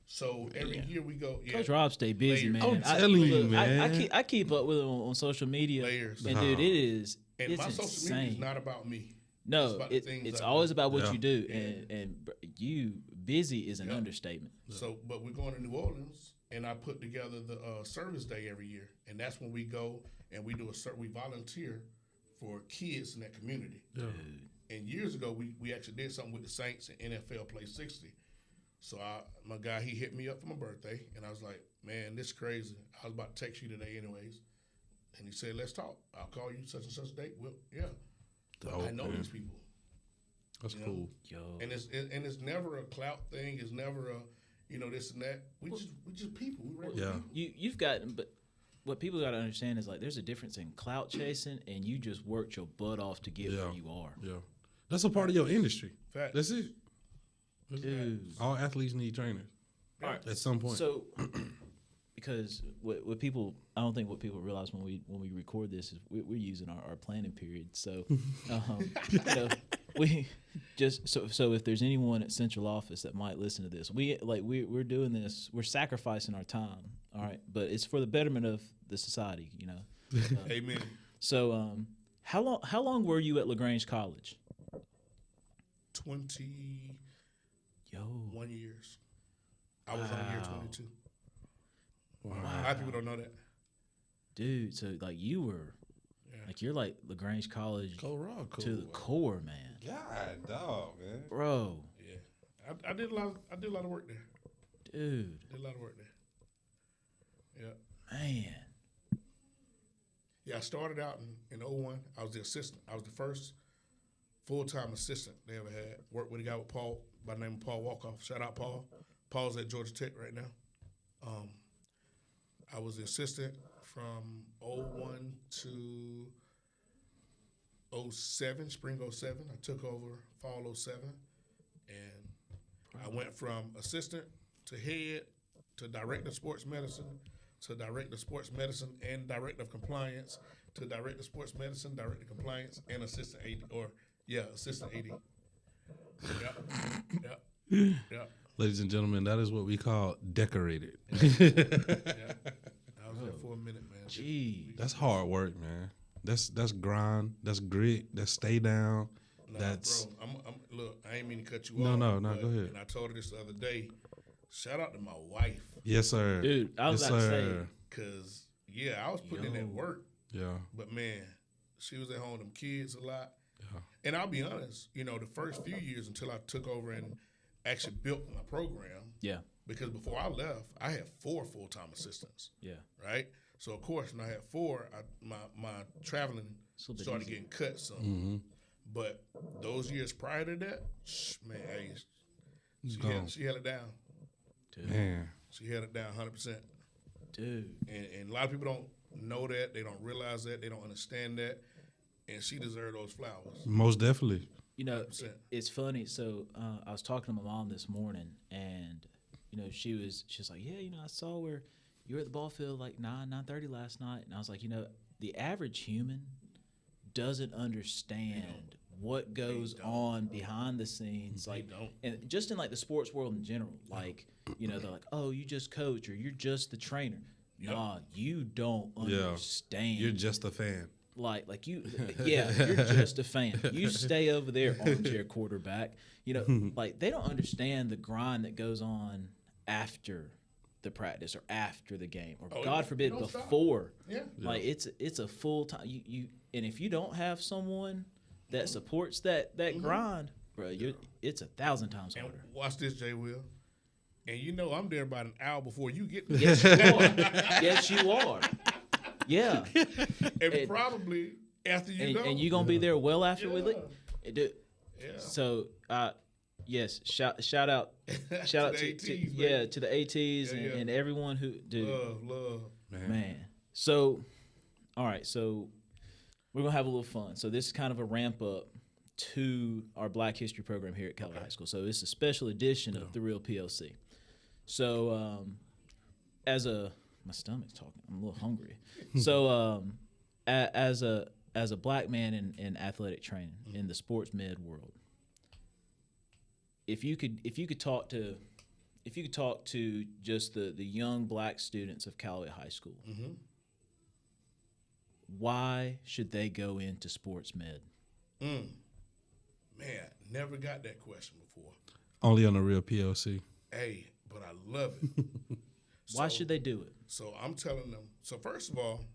So every year we go. Yeah, Coach Rob stay busy, man. I'm telling you, man. I keep up with him on social media. Layers. And dude, it's my insane. social media is not about me. No, it's always about what you do, Yeah. and you busy is an understatement. So, but we're going to New Orleans, and I put together the service day every year, and that's when we go and we do we volunteer for kids in that community. Yeah. And years ago, we actually did something with the Saints and NFL Play 60. So my guy, he hit me up for my birthday, and I was like, "Man, this is crazy. I was about to text you today anyways." And he said, "Let's talk. I'll call you such and such date." Well, yeah. I know these people. That's cool. Yo. And it's never a clout thing. It's never a, this and that. We just people. We regular people. You've got, but what people got to understand is like there's a difference in clout chasing and you just worked your butt off to get where you are. Yeah. That's a part of your industry. Fact. That's it. Dude. All athletes need trainers. All right. At some point. So, because what people, I don't think what people realize when we record this is we're using our planning period. So, we just so if there's anyone at central office that might listen to this, we're doing this. We're sacrificing our time. All right, but it's for the betterment of the society. Amen. So, how long were you at LaGrange College? 21 years. I was on year 22. Wow. A lot of people don't know that. Dude, so like you were, you're like LaGrange College to the core, man. God, dog, man. Bro. Yeah. I did a lot of work there. Dude. Did a lot of work there. Yeah. Man. Yeah, I started out in 01. I was the assistant. I was the first full-time assistant they ever had. Worked with a guy with Paul by the name of Paul Walkoff. Shout out Paul. Paul's at Georgia Tech right now. I was the assistant from 01 to 07, spring 07. I took over fall 07. And I went from assistant to head to director of sports medicine to director of sports medicine and director of compliance to director of sports medicine, director of compliance, and assistant AD. Assistant AD. Yep. Ladies and gentlemen, that is what we call decorated. I was there for a minute, man. Gee. That's hard work, man. That's grind. That's grit. That's stay down. Bro, look, I ain't mean to cut you off. No, go ahead. And I told her this the other day. Shout out to my wife. Yes, sir. Dude, I was about to say. Because, I was putting in that work. Yeah. But, man, she was at home with them kids a lot. Yeah. And I'll be honest, the first few years until I took over and actually built my program. Yeah. Because before I left, I had 4 full-time assistants. Yeah. Right? So, of course, when I had 4, my traveling started getting cut some. Mm-hmm. But those years prior to that, man, she held it down. Dude. Man. She held it down 100%. Dude. And a lot of people don't know that. They don't realize that. They don't understand that. And she deserved those flowers. Most definitely. 100%. It's funny. So I was talking to my mom this morning, and she was like, I saw where you were at the ball field like 9:30 last night, and I was like, the average human doesn't understand what goes on behind the scenes, and just in like the sports world in general, like they're like, oh, you just coach or you're just the trainer. Yep. Nah, you don't understand. You're just a fan. Like you, you're just a fan. You stay over there, armchair quarterback. Like they don't understand the grind that goes on after the practice or after the game, or God forbid before. Yeah. Like it's a full time. You And if you don't have someone that supports that grind, bro, it's 1,000 times harder. And watch this, Jay Will. And you know I'm there about an hour before you get there. Yes, you are. Yes, you are. Yeah. And probably after you go. And you're going to be there well after we leave. Yeah. So, yes, shout out to the ATs and everyone who love. Man. So, all right, so we're going to have a little fun. So this is kind of a ramp up to our Black History program here at Callaway High School. So it's a special edition of The Real PLC. So my stomach's talking. I'm a little hungry. So as a black man in athletic training in the sports med world, if you could talk to just the young black students of Callaway High School, why should they go into sports med? Man, never got that question before. Only on The Real PLC. Hey, but I love it. Why should they do it? So I'm telling them. So first of all,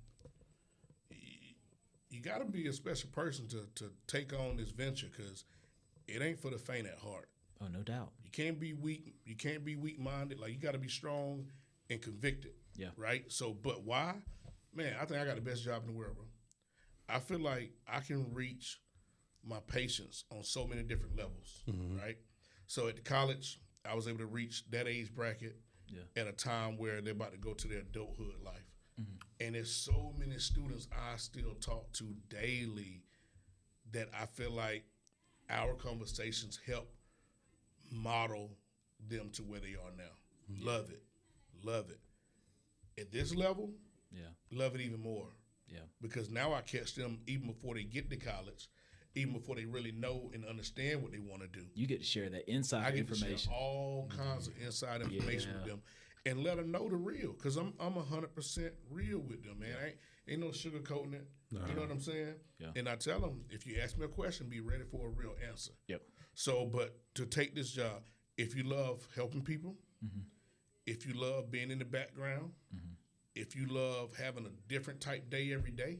you got to be a special person to take on this venture, because it ain't for the faint at heart. Oh, no doubt. You can't be weak. You can't be weak-minded. Like, you got to be strong and convicted. Yeah. Right? So, but why? Man, I think I got the best job in the world, bro. I feel like I can reach my patients on so many different levels, right? So at the college, I was able to reach that age bracket at a time where they're about to go to their adulthood life. And there's so many students I still talk to daily that I feel like our conversations help model them to where they are now. Love it. Love it. At this level, love it even more. Yeah. Because now I catch them even before they get to college, even before they really know and understand what they want to do. You get to share that inside information. I get to share all kinds of inside information with them and let them know the real, because I'm 100% real with them, man. Ain't no sugarcoating it. You know what I'm saying? Yeah. And I tell them, if you ask me a question, be ready for a real answer. Yep. So, but to take this job, if you love helping people, if you love being in the background, if you love having a different type day every day,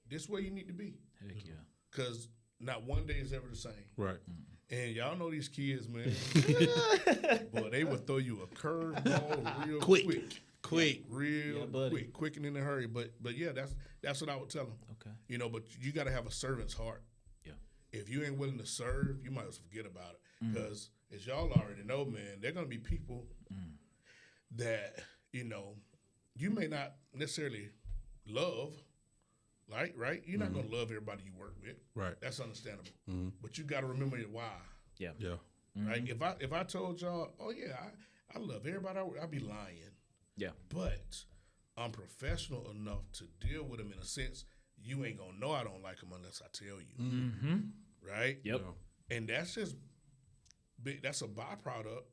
this is where you need to be. Heck yeah. Because not one day is ever the same. Right. And y'all know these kids, man. Boy, they would throw you a curveball real quick. Real quick, quick and in a hurry. But yeah, that's what I would tell them. Okay. You know, but you got to have a servant's heart. Yeah. If you ain't willing to serve, you might as well forget about it. Because as y'all already know, man, there are going to be people that, you know, you may not necessarily love, right? You're not going to love everybody you work with. Right. That's understandable. But you got to remember your why. Yeah. Yeah. Right? If I told y'all, oh, yeah, I love everybody, I'd be lying. Yeah. But I'm professional enough to deal with them in a sense. You ain't going to know I don't like them unless I tell you. Right? Yep. And that's just, that's a byproduct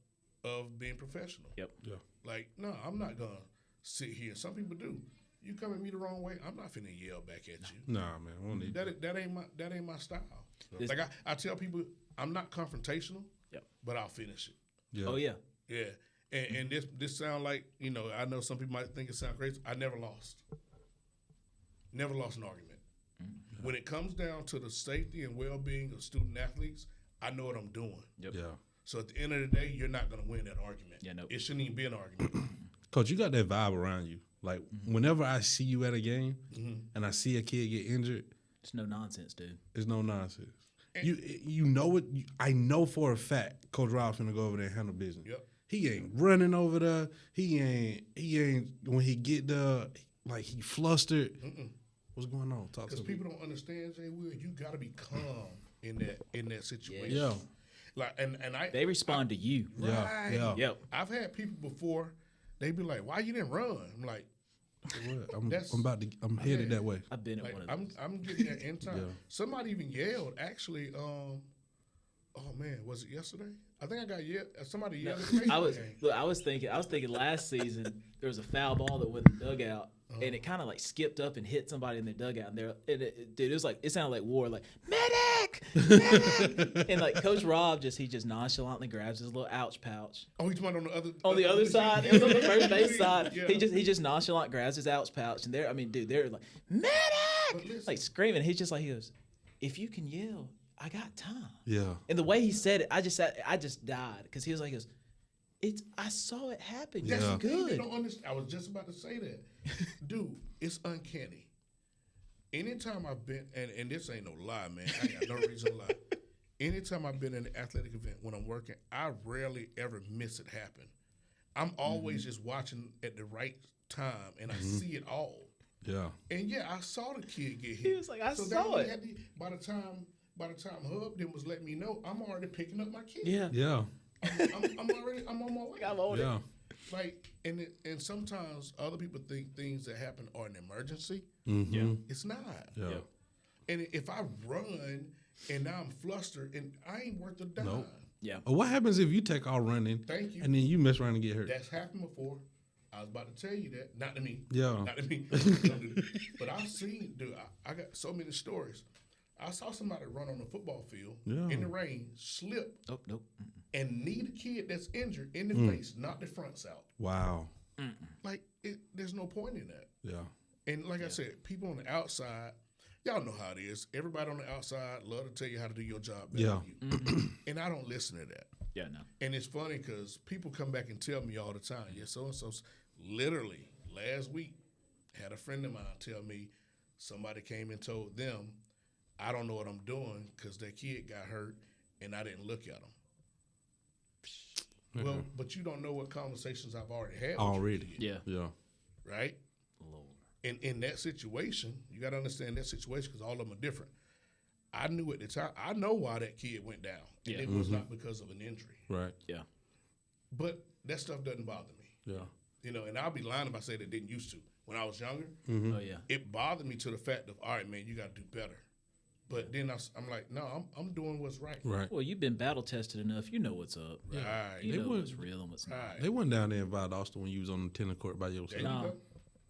of being professional. Yep. Yeah. Like, no, I'm not going to sit here. Some people do. You come at me the wrong way, I'm not finna yell back at you. Nah, man, I won't need that ain't my style. So. Like I tell people, I'm not confrontational, but I'll finish it. Yeah. Oh yeah. Yeah. And this sound like, you know, I know some people might think it sound crazy. I never lost. Never lost an argument. When it comes down to the safety and well-being of student athletes, I know what I'm doing. Yep. Yeah. So at the end of the day, you're not gonna win that argument. Yeah, no. It shouldn't even be an argument. Coach, you got that vibe around you. Like, whenever I see you at a game and I see a kid get injured, it's no nonsense, dude. It's no nonsense. And you know what? I know for a fact Coach Rob's gonna go over there and handle business. Yep. He ain't running over there. He ain't when he get there, like he flustered. What's going on? Talk to me. Because people don't understand, Jay Will. You got to be calm in that situation. Yeah. Like and they respond to you. Right. Yeah. Yep. I've had people before. They be like, "Why you didn't run?" I'm like, I'm headed that way. I've been at one of those. I'm getting there in time. Somebody even yelled. Actually, oh man, was it yesterday? I think I got yelled. Somebody yelled. I was thinking last season there was a foul ball that went in the dugout. And it kind of like skipped up and hit somebody in the dugout, and it was like, it sounded like war, like medic, medic! And like Coach Rob he just nonchalantly grabs his little ouch pouch. Oh, he's on the other side. It was on the first base side. Yeah. He just nonchalant grabs his ouch pouch, and they're like medic, But listen, like screaming. He goes, if you can yell, I got time. Yeah. And the way he said it, I just died because he was like, I saw it happen. that's You're the thing they good. don't understand. I was just about to say that. Dude, it's uncanny. Anytime I've been, and this ain't no lie, man. I got no reason to lie. Anytime I've been in an athletic event when I'm working, I rarely ever miss it happen. I'm always just watching at the right time, and I see it all. Yeah. And yeah, I saw the kid get hit. He was like, I so saw it. By the time Hub then was letting me know, I'm already picking up my kid. Yeah. Yeah. I'm on my way. I'm on Yeah. it. Like, and sometimes other people think things that happen are an emergency. Mm-hmm. Yeah. It's not. Yeah. And if I run and now I'm flustered and I ain't worth a dime. Nope. Yeah. What happens if you take off running Thank you. and then you mess around and get hurt? That's happened before. I was about to tell you that. Not to me. Yeah. Not to me. But I've seen, dude, I got so many stories. I saw somebody run on the football field in the rain, slip, Nope. and knee the kid that's injured in the face, knock the fronts out. Wow. Like, there's no point in that. Yeah. And like I said, people on the outside, y'all know how it is. Everybody on the outside love to tell you how to do your job better than you. And I don't listen to that. Yeah, no. And it's funny because people come back and tell me all the time, yeah, so-and-so's literally last week had a friend of mine tell me somebody came and told them, I don't know what I'm doing because their kid got hurt and I didn't look at them. Well, but you don't know what conversations I've already had with your kid, Yeah. right? Lord. And in that situation, you got to understand that situation because all of them are different. I knew at the time, I know why that kid went down. And it was not because of an injury. Right. Yeah. But that stuff doesn't bother me. Yeah. You know, and I'll be lying if I said it didn't used to. When I was younger, Oh, yeah. it bothered me to the fact of, all right, man, you got to do better. But then I'm like, no, I'm doing what's right. Right. Well, you've been battle tested enough. You know what's up. Right. You They know would- what's real and what's not. Right. They went down there in Valdosta when you was on the tennis court by There yourself. you No. go.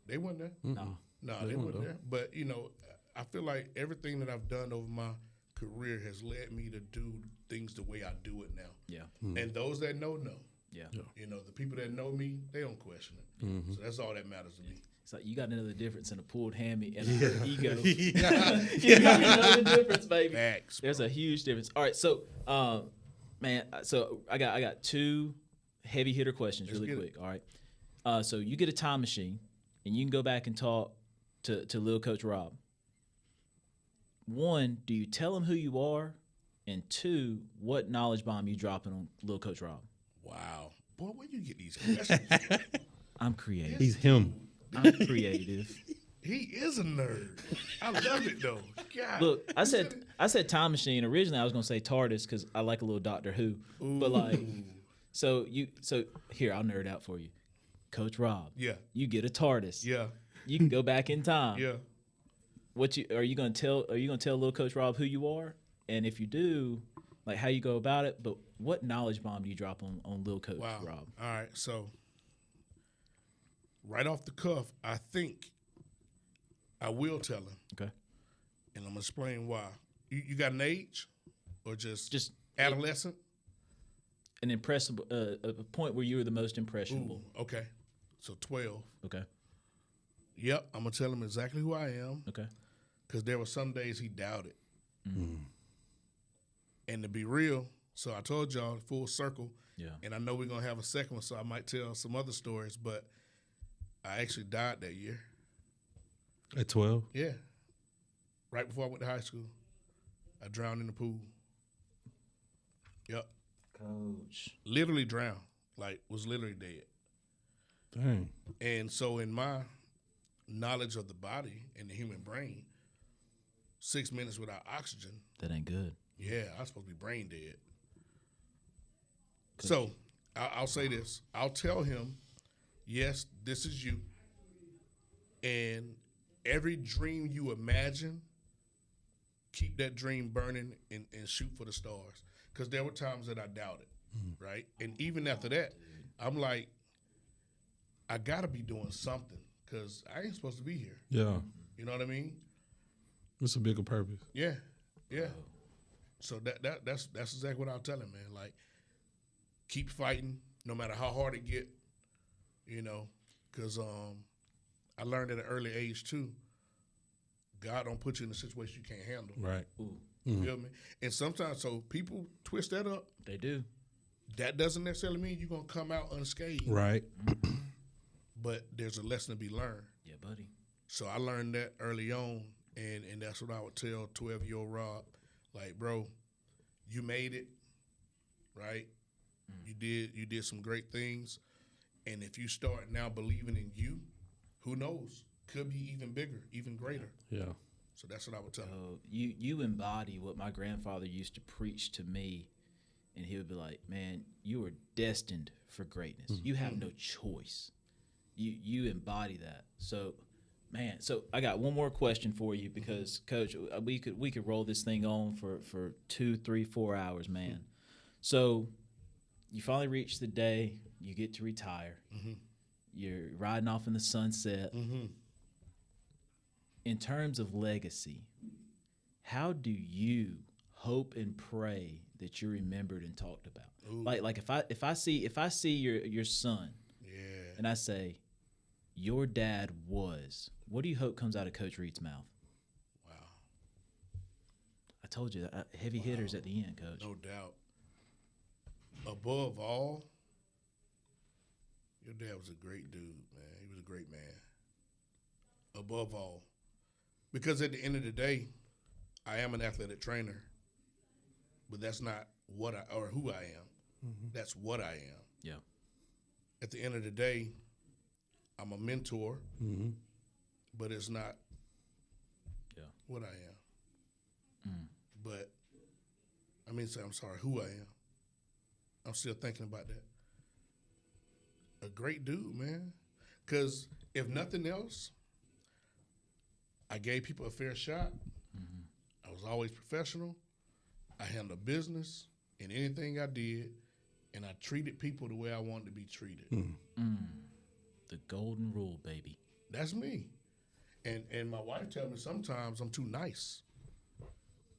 They weren't there. No. No, They they weren't weren't though. there. But, you know, I feel like everything that I've done over my career has led me to do things the way I do it now. Yeah. And those that know. Yeah. You know, the people that know me, they don't question it. So that's all that matters to me. It's like you got another difference in a pulled hammy and a hurt ego. You got another difference, baby. Facts. There's a huge difference. All right, so man, so I got two heavy hitter questions really get quick. All right. So you get a time machine and you can go back and talk to Lil Coach Rob. One, do you tell him who you are? And two, what knowledge bomb you dropping on Lil Coach Rob? Wow. Boy, where you get these questions from? I'm creative. He's him. I'm creative. He is a nerd. I love it though. God. Look, I said time machine. Originally, I was gonna say TARDIS because I like a little Doctor Who. But like, so here I'll nerd out for you, Coach Rob. Yeah. You get a TARDIS. Yeah. You can go back in time. Yeah. Are you gonna tell little Coach Rob who you are? And if you do, like how you go about it. But what knowledge bomb do you drop on little Coach Rob? All right. So right off the cuff, I think I will tell him. Okay. And I'm gonna explain why. You got an age, or just adolescent? An impressible, a point where you were the most impressionable. Ooh, okay. So 12. Okay. Yep. I'm gonna tell him exactly who I am. Okay. Because there were some days he doubted. And to be real, so I told y'all full circle. Yeah. And I know we're gonna have a second one, so I might tell some other stories. But I actually died that year. At 12? Yeah. Right before I went to high school, I drowned in the pool. Yep. Coach. Literally drowned. Like, was literally dead. Dang. And so in my knowledge of the body and the human brain, 6 minutes without oxygen, That ain't good. yeah, I was supposed to be brain dead. So I'll say this. I'll tell him, yes, this is you. And every dream you imagine, keep that dream burning and shoot for the stars. Because there were times that I doubted, right? And even after that, I'm like, I got to be doing something because I ain't supposed to be here. Yeah. You know what I mean? It's a bigger purpose. Yeah, yeah. So that's exactly what I'll tell him, man. Like, keep fighting, no matter how hard it get. You know, because I learned at an early age too. God don't put you in a situation you can't handle. Right. Ooh, You feel me? And sometimes, so people twist that up. they do. That doesn't necessarily mean you're going to come out unscathed. Right. But there's a lesson to be learned. Yeah, buddy. So I learned that early on, and that's what I would tell 12-year-old Rob. Like, bro, you made it, right? You did some great things. And if you start now believing in you, who knows? Could be even bigger, even greater. Yeah. So that's what I would tell him. Oh, you embody what my grandfather used to preach to me, and he would be like, "Man, you are destined for greatness. You have no choice. You embody that." So, man, so I got one more question for you because, Coach, we could roll this thing on for 2, 3, 4 hours, man. So, you finally reach the day you get to retire. You're riding off in the sunset. In terms of legacy, how do you hope and pray that you're remembered and talked about? Ooh. Like if I see your son, Yeah. and I say, your dad was, what do you hope comes out of Coach Reed's mouth? Wow. I told you, heavy hitters at the end, Coach. No doubt. Above all, your dad was a great dude, man. He was a great man. Above all. Because at the end of the day, I am an athletic trainer, but that's not what or who I am. That's what I am. Yeah. At the end of the day, I'm a mentor, but it's not what I am. But, I'm sorry, who I am. I'm still thinking about that. A great dude, man. Because if nothing else, I gave people a fair shot. I was always professional. I handled business in anything I did, and I treated people the way I wanted to be treated. The golden rule, baby. That's me. And my wife tells me sometimes I'm too nice.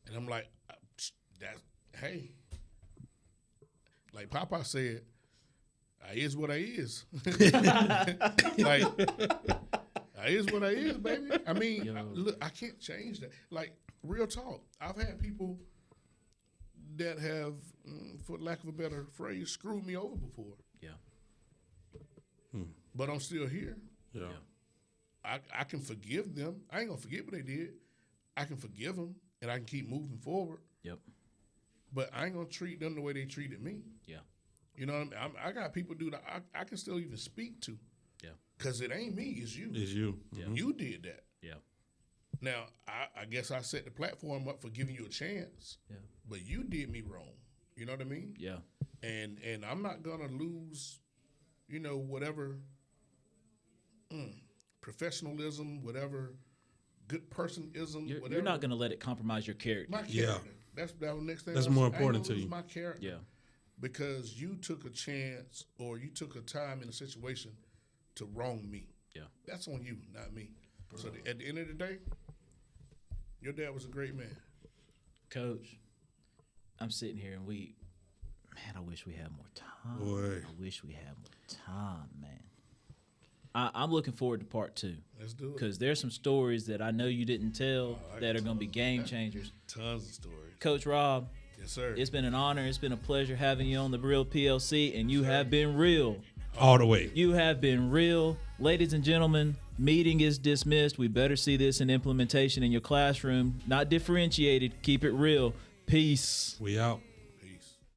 And I'm like, hey. Like Papa said, I is what I is. Like, I is what I is, baby. I mean, look, I can't change that. Like, real talk. I've had people that have, for lack of a better phrase, screwed me over before. Yeah. But I'm still here. Yeah. I can forgive them. I ain't going to forget what they did. I can forgive them, and I can keep moving forward. Yep. But I ain't going to treat them the way they treated me. Yeah. You know what I mean? I got people that I can still even speak to. Yeah. Because it ain't me, it's you. It's you. Yeah. You did that. Yeah. Now, I guess I set the platform up for giving you a chance. Yeah. But you did me wrong. You know what I mean? Yeah. And I'm not going to lose, whatever professionalism, whatever good personism, whatever. You're not going to let it compromise your character. My character. Yeah. That's the next thing. That's more important to you. My character. Yeah. Because you took a chance or you took a time in a situation to wrong me. Yeah. That's on you, not me. Bro. So at the end of the day, your dad was a great man. Coach, I'm sitting here and I wish we had more time. Boy. I wish we had more time, man. I'm looking forward to part 2. Let's do it. Because there's some stories that I know you didn't tell that are going to be game changers. Tons of stories. Coach Rob. Yes, sir. It's been an honor. It's been a pleasure having you on the Real PLC, and you have been real. All the way. You have been real. Ladies and gentlemen, meeting is dismissed. We better see this in implementation in your classroom. Not differentiated. Keep it real. Peace. We out.